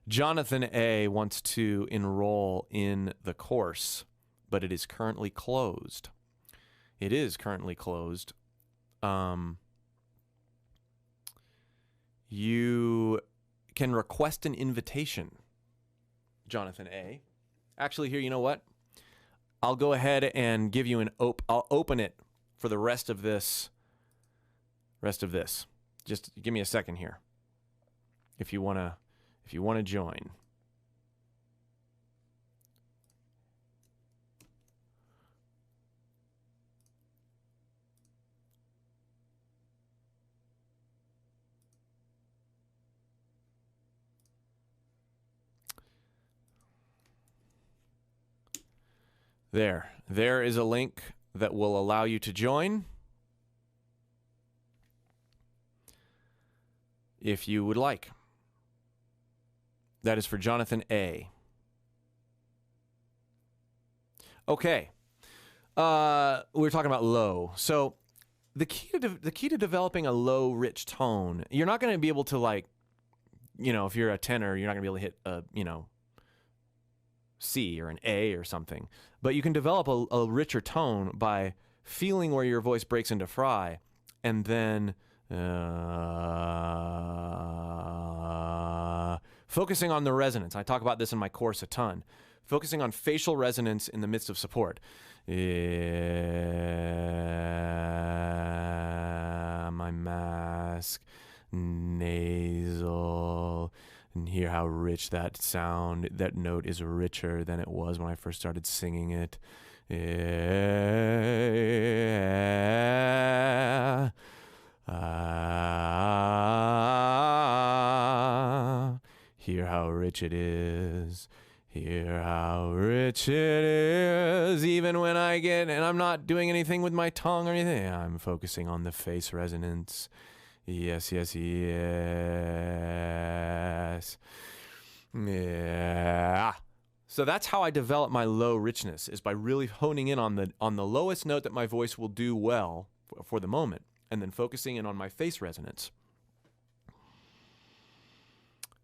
Jonathan A. wants to enroll in the course, but it is currently closed. It is currently closed. You can request an invitation, Jonathan A. Actually, here, you know what? I'll go ahead and give you I'll open it for the rest of this. Just give me a second here. If you want to join. There is a link that will allow you to join. If you would like. That is for Jonathan A. Okay. We were talking about low. So the key to developing a low, rich tone, you're not going to be able to, like, if you're a tenor, you're not going to be able to hit a, C or an A or something. But you can develop a richer tone by feeling where your voice breaks into fry, and then focusing on the resonance. I talk about this in my course a ton. Focusing on facial resonance in the midst of support. My mask, nasal, and hear how rich that note is richer than it was when I first started singing it. Hear how rich it is. Hear how rich it is. Even when and I'm not doing anything with my tongue or anything, I'm focusing on the face resonance. Yes, yes, yes. Yeah. So that's how I develop my low richness, is by really honing in on the lowest note that my voice will do well for the moment, and then focusing in on my face resonance.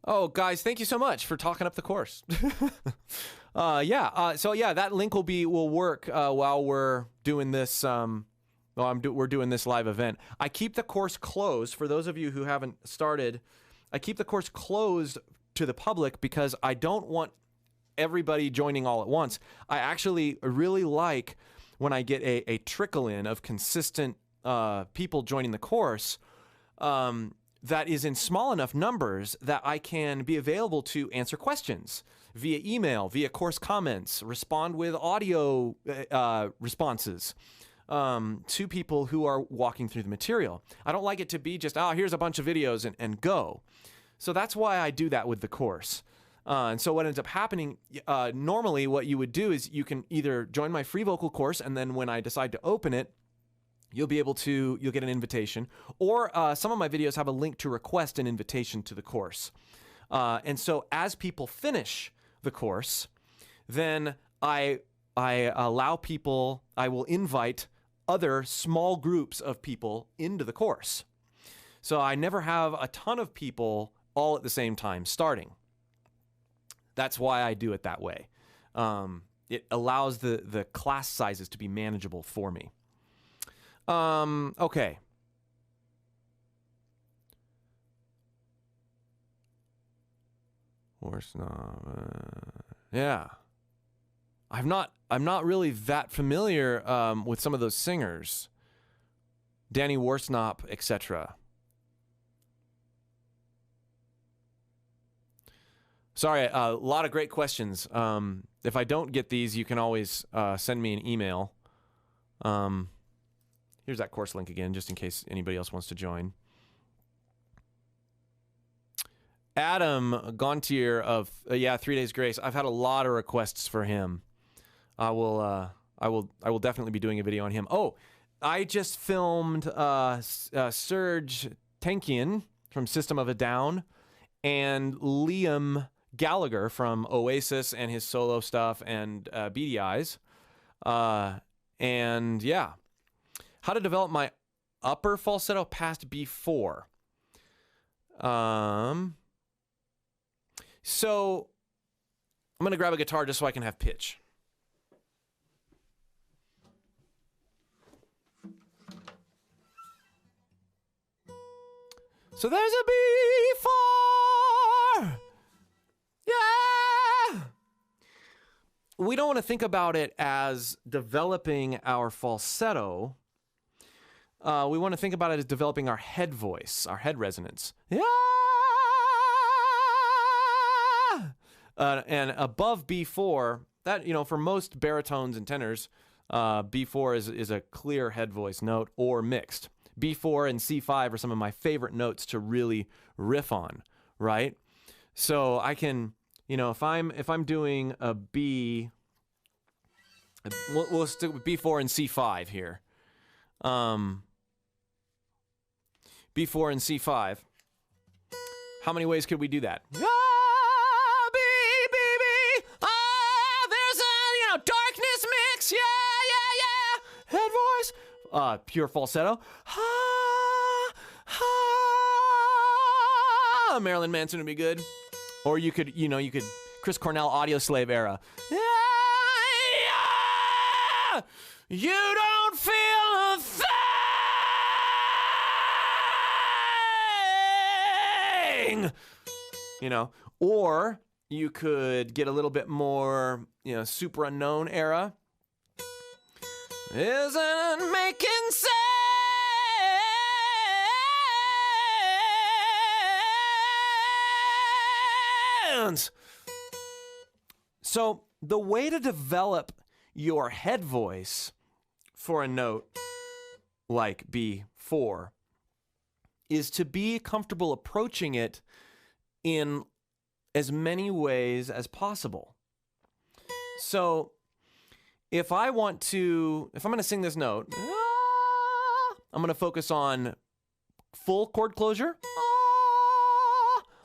Oh, guys, thank you so much for talking up the course. So that link will work while we're doing this. We're doing this live event. I keep the course closed for those of you who haven't started. I keep the course closed to the public because I don't want everybody joining all at once. I actually really like when I get a trickle in of consistent people joining the course. That is in small enough numbers that I can be available to answer questions via email, via course comments, respond with audio responses to people who are walking through the material. I don't like it to be just, here's a bunch of videos and go. So that's why I do that with the course. And so what ends up happening, normally what you would do is you can either join my free vocal course, and then when I decide to open it, you'll get an invitation, or some of my videos have a link to request an invitation to the course. And so as people finish the course, then I will invite other small groups of people into the course. So I never have a ton of people all at the same time starting. That's why I do it that way. It allows the class sizes to be manageable for me. Okay. Yeah. I'm not really that familiar with some of those singers. Danny Worsnop, etc. Sorry, a lot of great questions. If I don't get these, you can always send me an email. Here's that course link again, just in case anybody else wants to join. Adam Gontier of 3 Days Grace. I've had a lot of requests for him. I will definitely be doing a video on him. Oh, I just filmed Serge Tankian from System of a Down and Liam Gallagher from Oasis and his solo stuff and Beady Eyes. And yeah. How to develop my upper falsetto past B4. So I'm going to grab a guitar just so I can have pitch. So there's a B4. Yeah. We don't want to think about it as developing our falsetto. We want to think about it as developing our head voice, our head resonance. Yeah. And above B4, that, for most baritones and tenors, B4 is a clear head voice note or mixed. B4 and C5 are some of my favorite notes to really riff on, right? So I can, if I'm doing a B, we'll stick with B4 and C5 here. B4 and C5. How many ways could we do that? There's a, darkness mix. Yeah. Head voice. pure falsetto. Marilyn Manson would be good. Or you could Chris Cornell Audio Slave era. You don't feel a thing. Or you could get a little bit more, super unknown era. Isn't making sense. So the way to develop your head voice for a note like B4 is to be comfortable approaching it in as many ways as possible. So if I'm going to sing this note, I'm going to focus on full chord closure.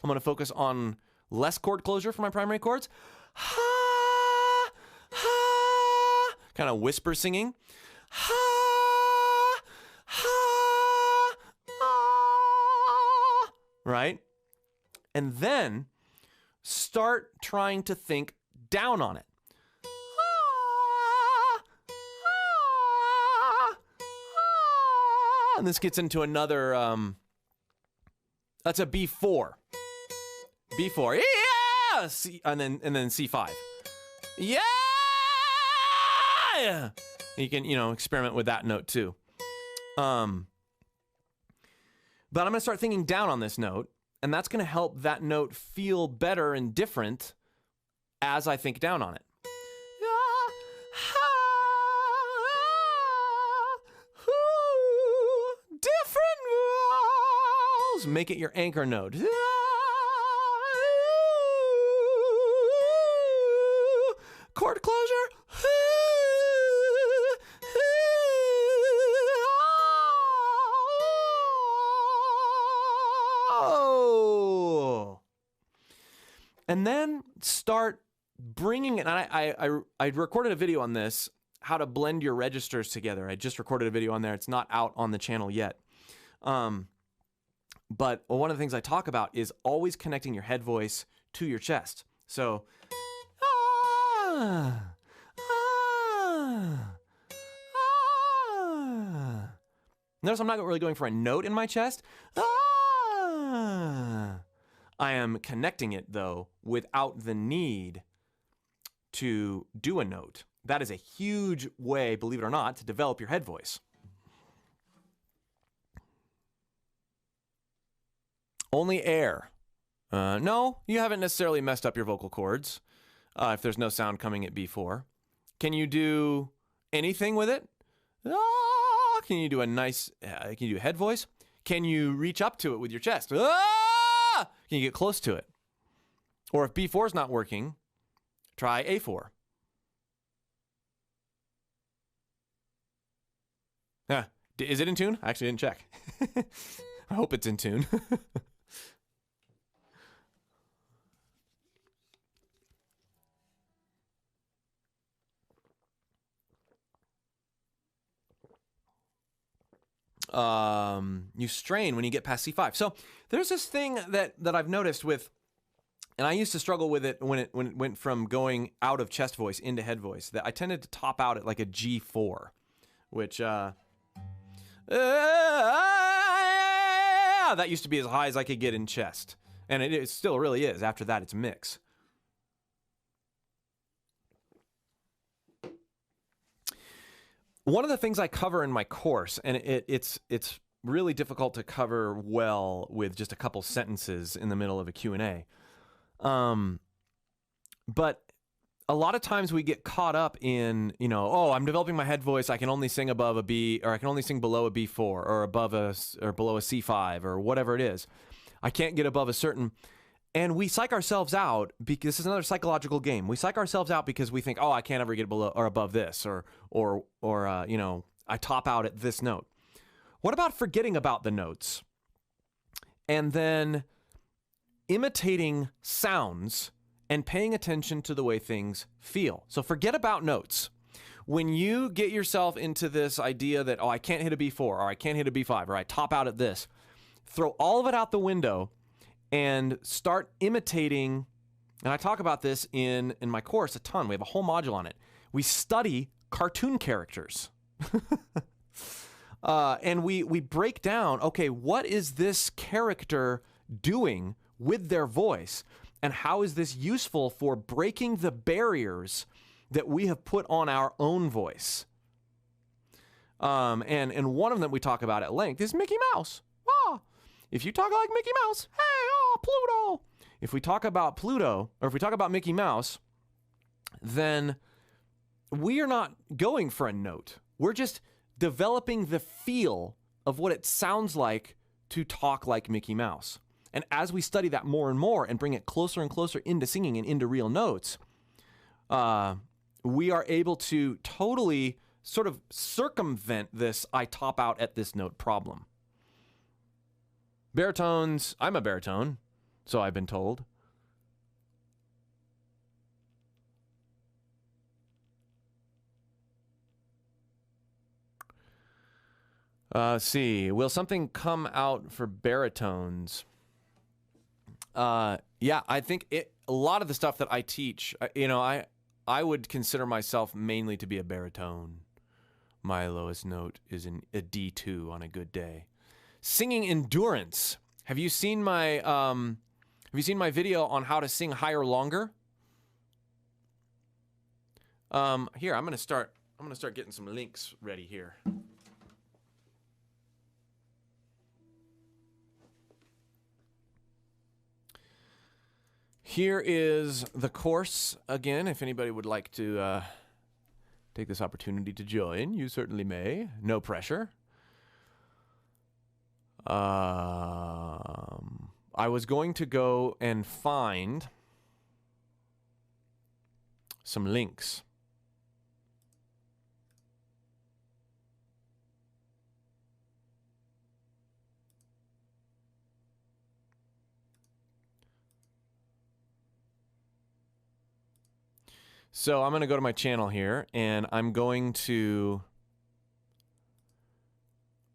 I'm going to focus on less chord closure for my primary chords. Kind of whisper singing. Right? And then start trying to think down on it. And this gets into another, that's a B4. B4, yeah! C, and then C5. Yeah! You can, experiment with that note too. But I'm going to start thinking down on this note, and that's going to help that note feel better and different as I think down on it. Different vowels. Make it your anchor note. Chord closure. And then start bringing it. And I recorded a video on this, how to blend your registers together. I just recorded a video on there. It's not out on the channel yet. But one of the things I talk about is always connecting your head voice to your chest. So, notice I'm not really going for a note in my chest. I am connecting it, though, without the need to do a note. That is a huge way, believe it or not, to develop your head voice. Only air. No, you haven't necessarily messed up your vocal cords if there's no sound coming at B4. Can you do anything with it? Can you do can you do a head voice? Can you reach up to it with your chest? Can you get close to it? Or if B4 is not working, try A4. Is it in tune? I actually didn't check. I hope it's in tune. You strain when you get past C5. So there's this thing that I've noticed with, and I used to struggle with it when it went from going out of chest voice into head voice, that I tended to top out at like a G4, which that used to be as high as I could get in chest, and it still really is. After that, it's mix. One of the things I cover in my course, and it's really difficult to cover well with just a couple sentences in the middle of a Q&A. But a lot of times we get caught up in, I'm developing my head voice. I can only sing above a B, or I can only sing below a B4, or below a C5, or whatever it is. I can't get above a certain. And we psych ourselves out because this is another psychological game. We psych ourselves out because we think, I can't ever get below or above this, or I top out at this note. What about forgetting about the notes and then imitating sounds and paying attention to the way things feel? So forget about notes. when you get yourself into this idea that, oh, I can't hit a B4 or I can't hit a B5 or I top out at this, throw all of it out the window and start imitating. And I talk about this in my course a ton. We have a whole module on it. We study cartoon characters. And we break down, okay, what is this character doing with their voice? And how is this useful for breaking the barriers that we have put on our own voice? And one of them we talk about at length is Mickey Mouse. Ah, if you talk like Mickey Mouse, hey, oh, Pluto. If we talk about Pluto, or if we talk about Mickey Mouse, then we are not going for a note. We're just developing the feel of what it sounds like to talk like Mickey Mouse. And as we study that more and more and bring it closer and closer into singing and into real notes, we are able to totally sort of circumvent this I top out at this note problem. Baritones, I'm a baritone, so I've been told. Let's see. Will something come out for baritones? Yeah, I think a lot of the stuff that I teach, I would consider myself mainly to be a baritone. My lowest note is a D2 on a good day. Singing endurance. Have you seen my video on how to sing higher longer? Here, I'm gonna start getting some links ready here. Here is the course again. If anybody would like to take this opportunity to join, you certainly may. No pressure. I was going to go and find some links. So I'm going to go to my channel here, and I'm going to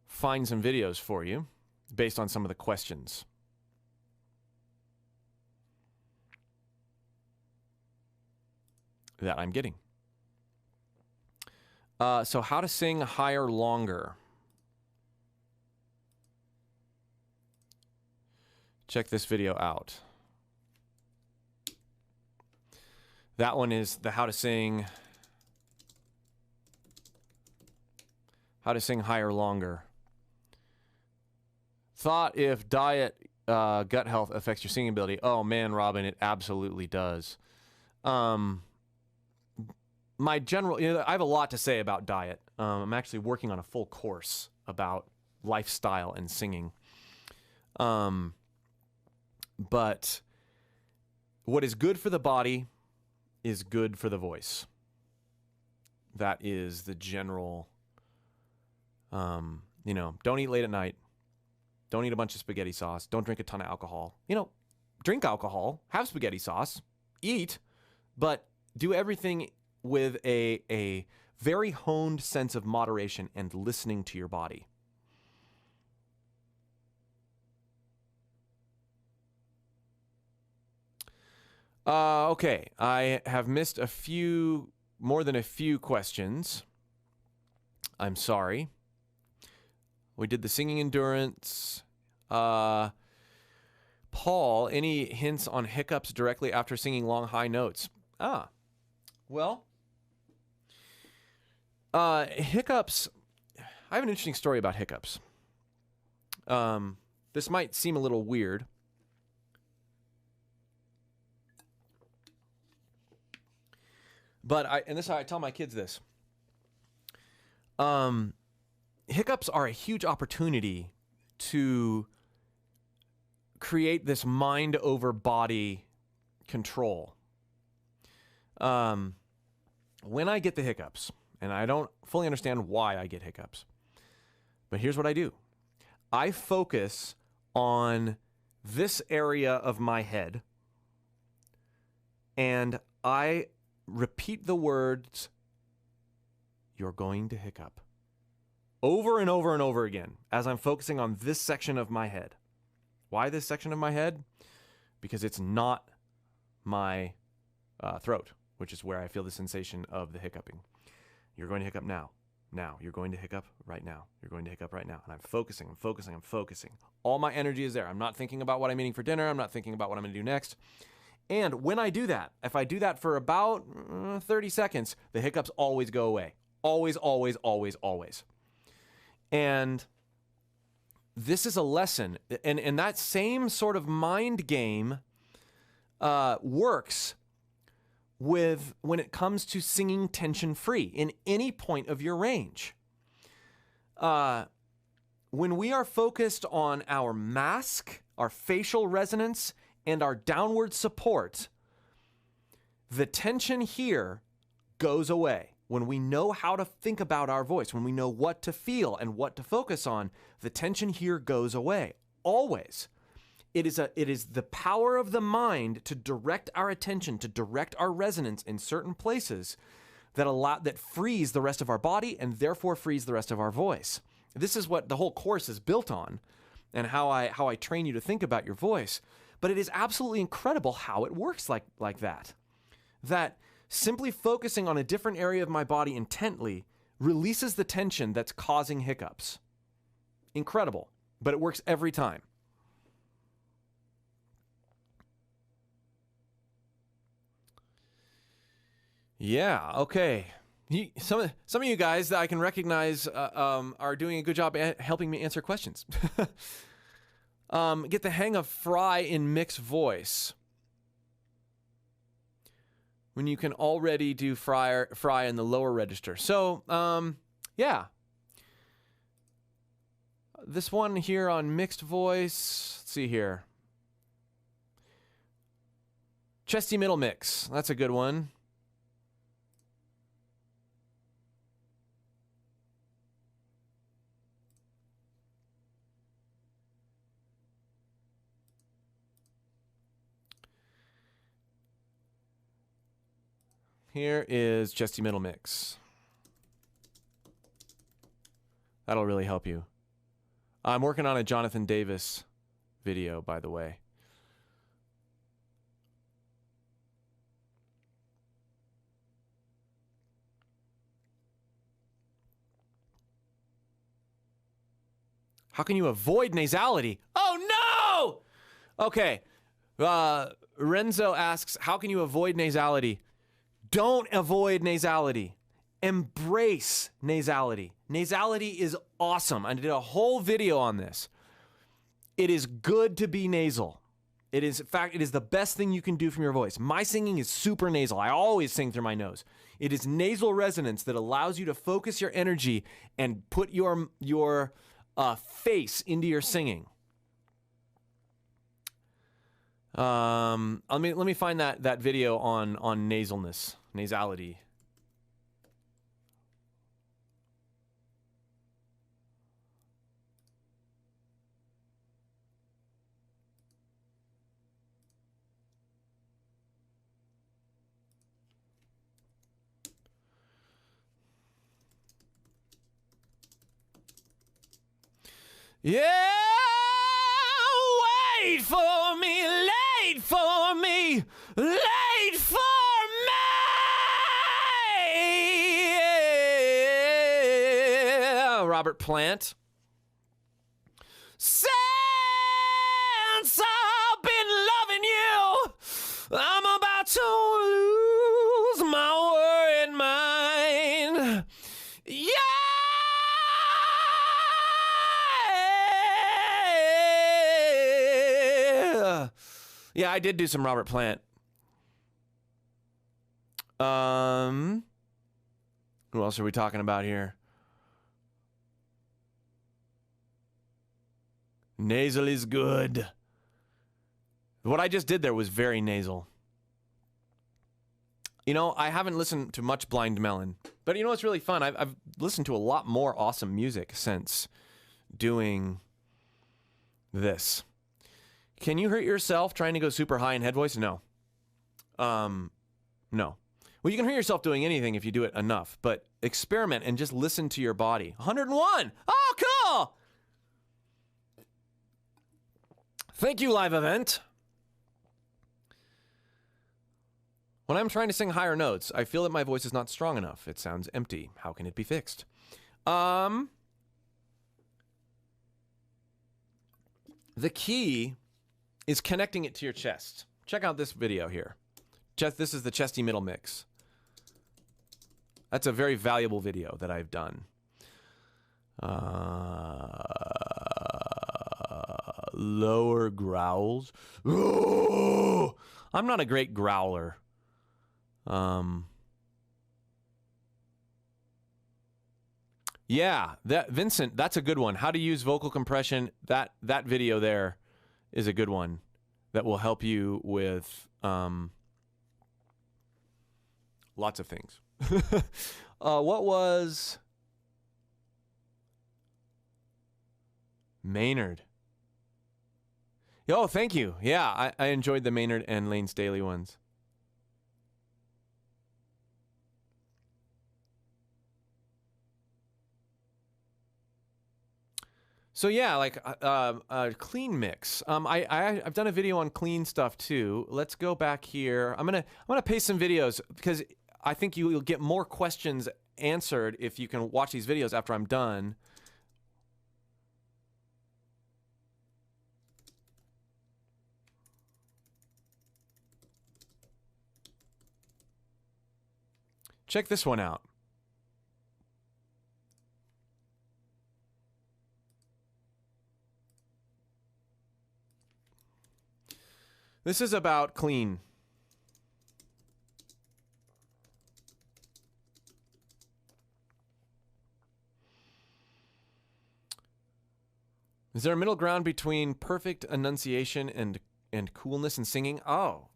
find some videos for you based on some of the questions. That I'm getting. So how to sing higher longer. Check this video out. That one is the how to sing higher longer. Thought if diet, gut health affects your singing ability. Oh man, Robin, it absolutely does. My general, I have a lot to say about diet. I'm actually working on a full course about lifestyle and singing. But what is good for the body is good for the voice. That is the general, don't eat late at night. Don't eat a bunch of spaghetti sauce. Don't drink a ton of alcohol. Drink alcohol, have spaghetti sauce, eat, but do everything with a very honed sense of moderation and listening to your body. Okay, I have missed more than a few questions. I'm sorry. We did the singing endurance. Paul, any hints on hiccups directly after singing long high notes? Well, hiccups. I have an interesting story about hiccups. This might seem a little weird. But I tell my kids this. Hiccups are a huge opportunity to create this mind over body control. When I get the hiccups, and I don't fully understand why I get hiccups, but here's what I do. I focus on this area of my head, and I repeat the words you're going to hiccup. Over and over and over again as I'm focusing on this section of my head. Why this section of my head? Because it's not my throat, which is where I feel the sensation of the hiccuping. You're going to hiccup now. Now. You're going to hiccup right now. You're going to hiccup right now. And I'm focusing. All my energy is there. I'm not thinking about what I'm eating for dinner. I'm not thinking about what I'm going to do next. And when I do that, if I do that for about 30 seconds, the hiccups always go away. Always, always, always, always. And this is a lesson. And that same sort of mind game works with when it comes to singing tension-free in any point of your range. When we are focused on our mask, our facial resonance, and our downward support, the tension here goes away. When we know how to think about our voice, when we know what to feel and what to focus on, the tension here goes away. Always. It is the power of the mind to direct our attention, to direct our resonance in certain places that frees the rest of our body and therefore frees the rest of our voice. This is what the whole course is built on, and how I train you to think about your voice. But it is absolutely incredible how it works like that. That simply focusing on a different area of my body intently releases the tension that's causing hiccups. Incredible, but it works every time. Yeah, okay. Some of you guys that I can recognize are doing a good job helping me answer questions. Get the hang of fry in mixed voice. When you can already do fry in the lower register. So, yeah. This one here on mixed voice, let's see here. Chesty middle mix, that's a good one. Here is chesty middle mix. That'll really help you. I'm working on a Jonathan Davis video, by the way. How can you avoid nasality? Oh no! Okay. Renzo asks, how can you avoid nasality? Don't avoid nasality. Embrace nasality. Nasality is awesome. I did a whole video on this. It is good to be nasal. It is, in fact, it is the best thing you can do from your voice. My singing is super nasal. I always sing through my nose. It is nasal resonance that allows you to focus your energy and put your face into your singing. Let me find that video on nasality. Yeah, wait for me, late for me, late for me. Robert Plant. Since I've been loving you, I'm about to lose my worried mind. Yeah. Yeah, I did do some Robert Plant. Who else are we talking about here? Nasal is good. What I just did there was very nasal. You know, I haven't listened to much Blind Melon, but you know what's really fun? I've listened to a lot more awesome music since doing this. Can you hurt yourself trying to go super high in head voice? No. No. Well, you can hear yourself doing anything if you do it enough, but experiment and just listen to your body. 101. Oh, cool. Thank you, live event. When I'm trying to sing higher notes, I feel that my voice is not strong enough. It sounds empty. How can it be fixed? The key is connecting it to your chest. Check out this video here. This is the chesty middle mix. That's a very valuable video that I've done. Lower growls. Oh, I'm not a great growler. Yeah, Vincent, that's a good one. How to use vocal compression. That video there is a good one that will help you with lots of things. What was Maynard? Oh, thank you. Yeah, I enjoyed the Maynard and Lane Staley ones. So yeah, like clean mix. I've done a video on clean stuff too. Let's go back here. I'm gonna paste some videos because I think you'll get more questions answered if you can watch these videos after I'm done. Check this one out. This is about clean. Is there a middle ground between perfect enunciation and coolness in singing? Oh,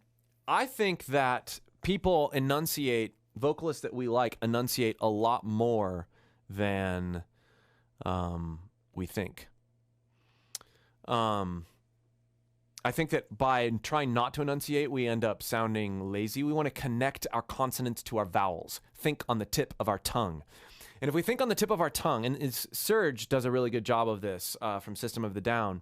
I think that people enunciate, vocalists that we like enunciate a lot more than we think. I think that by trying not to enunciate, we end up sounding lazy. We want to connect our consonants to our vowels. Think on the tip of our tongue. And if we think on the tip of our tongue, and Serge does a really good job of this from System of the Down,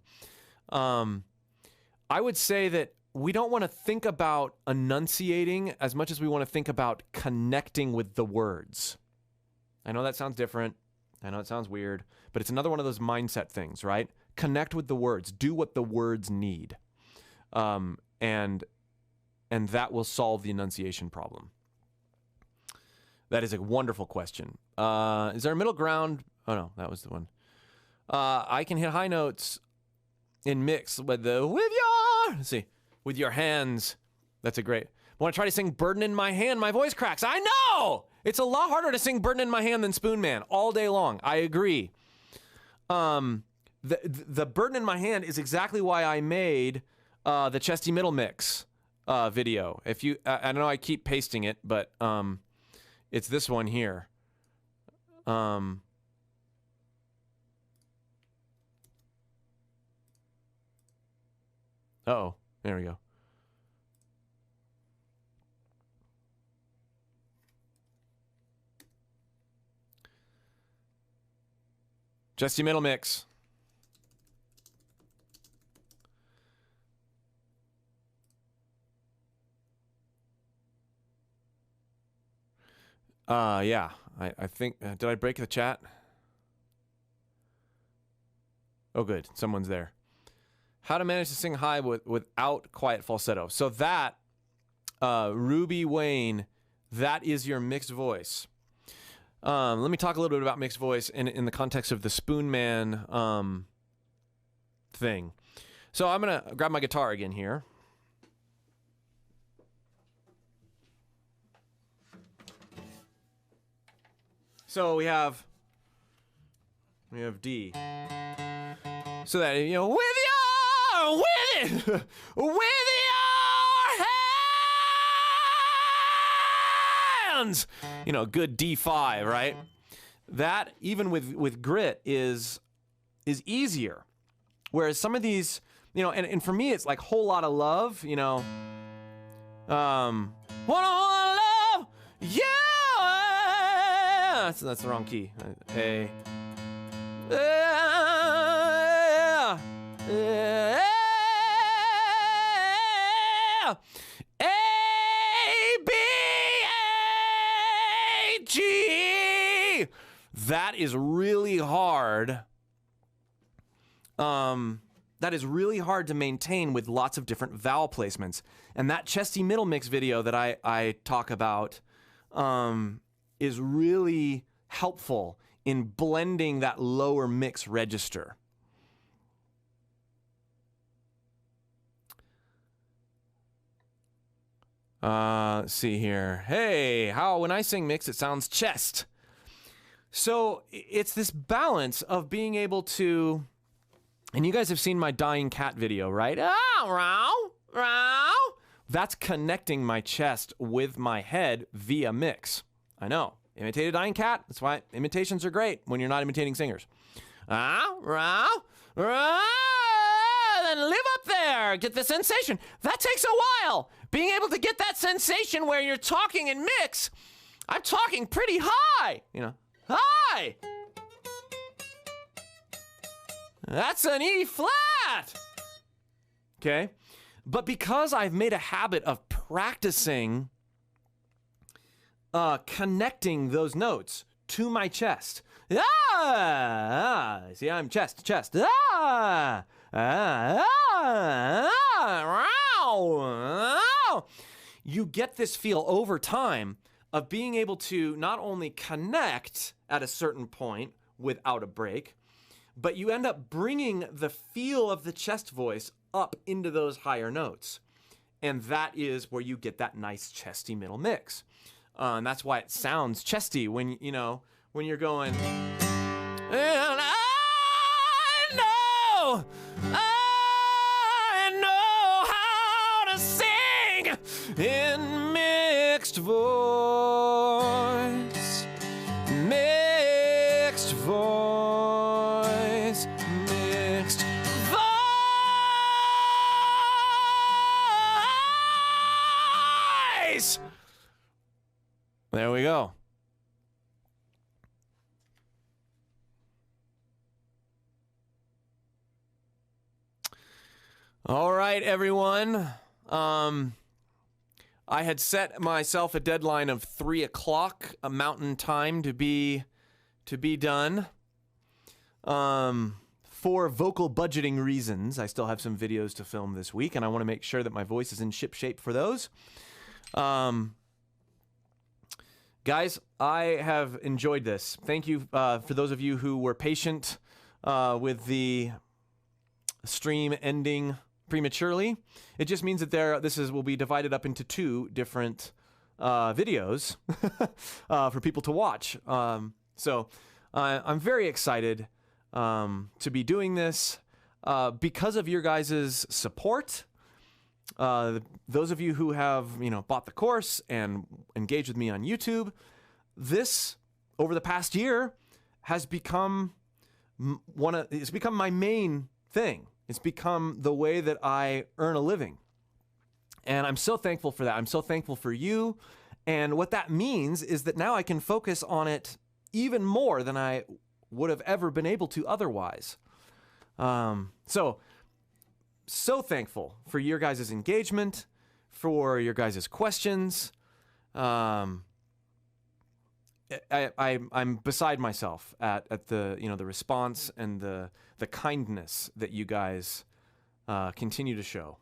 I would say that we don't want to think about enunciating as much as we want to think about connecting with the words. I know that sounds different. I know it sounds weird, but it's another one of those mindset things, right? Connect with the words. Do what the words need. And that will solve the enunciation problem. That is a wonderful question. Is there a middle ground? Oh no, that was the one. I can hit high notes in mix with your hands. That's a great. When I try to sing "Burden in My Hand," my voice cracks. I know it's a lot harder to sing "Burden in My Hand" than "Spoon Man" all day long. I agree. The burden in my hand is exactly why I made the chesty middle mix video. If you, I know I keep pasting it, but it's this one here. Uh-oh, there we go. Chesty middle mix. Yeah, I think, did I break the chat? Oh, good. Someone's there. How to manage to sing high without quiet falsetto. So that, Ruby Wayne, that is your mixed voice. Let me talk a little bit about mixed voice in the context of the Spoon Man thing. So I'm going to grab my guitar again here. So we have D. So that, you know, with your hands, you know, good D5, right? That even with grit is easier. Whereas some of these, you know, and for me it's like Whole Lot of Love, you know, what a whole lot of love Yeah. That's the wrong key. A. A, B, A, G. That is really hard. That is really hard to maintain with lots of different vowel placements. And that chesty middle mix video that I talk about is really helpful in blending that lower mix register. Let's see here. Hey, how when I sing mix, it sounds chest. So it's this balance of being able to, and you guys have seen my dying cat video, right? Row, row. That's connecting my chest with my head via mix. I know. Imitate a dying cat. That's why imitations are great when you're not imitating singers. Row, row. Then live up there. Get the sensation. That takes a while. Being able to get that sensation where you're talking in mix. I'm talking pretty high. You know, high. That's an E flat. Okay. But because I've made a habit of practicing connecting those notes to my chest. See, I'm chest. You get this feel over time of being able to not only connect at a certain point without a break, but you end up bringing the feel of the chest voice up into those higher notes. And that is where you get that nice chesty middle mix. And that's why it sounds chesty when, you know, when you're going, and I know how to sing in mixed voice, mixed voice, mixed voice. There we go. All right, everyone. I had set myself a deadline of 3 o'clock Mountain Time to be done. For vocal budgeting reasons, I still have some videos to film this week, and I want to make sure that my voice is in ship shape for those. Guys, I have enjoyed this. Thank you for those of you who were patient with the stream ending prematurely. It just means that will be divided up into 2 different videos for people to watch. So I'm very excited to be doing this because of your guys' support. Those of you who have, bought the course and engaged with me on YouTube, this over the past year has become it's become my main thing. It's become the way that I earn a living. And I'm so thankful for that. I'm so thankful for you. And what that means is that now I can focus on it even more than I would have ever been able to otherwise. So thankful for your guys' engagement, for your guys' questions. I'm beside myself at the the response and the kindness that you guys continue to show.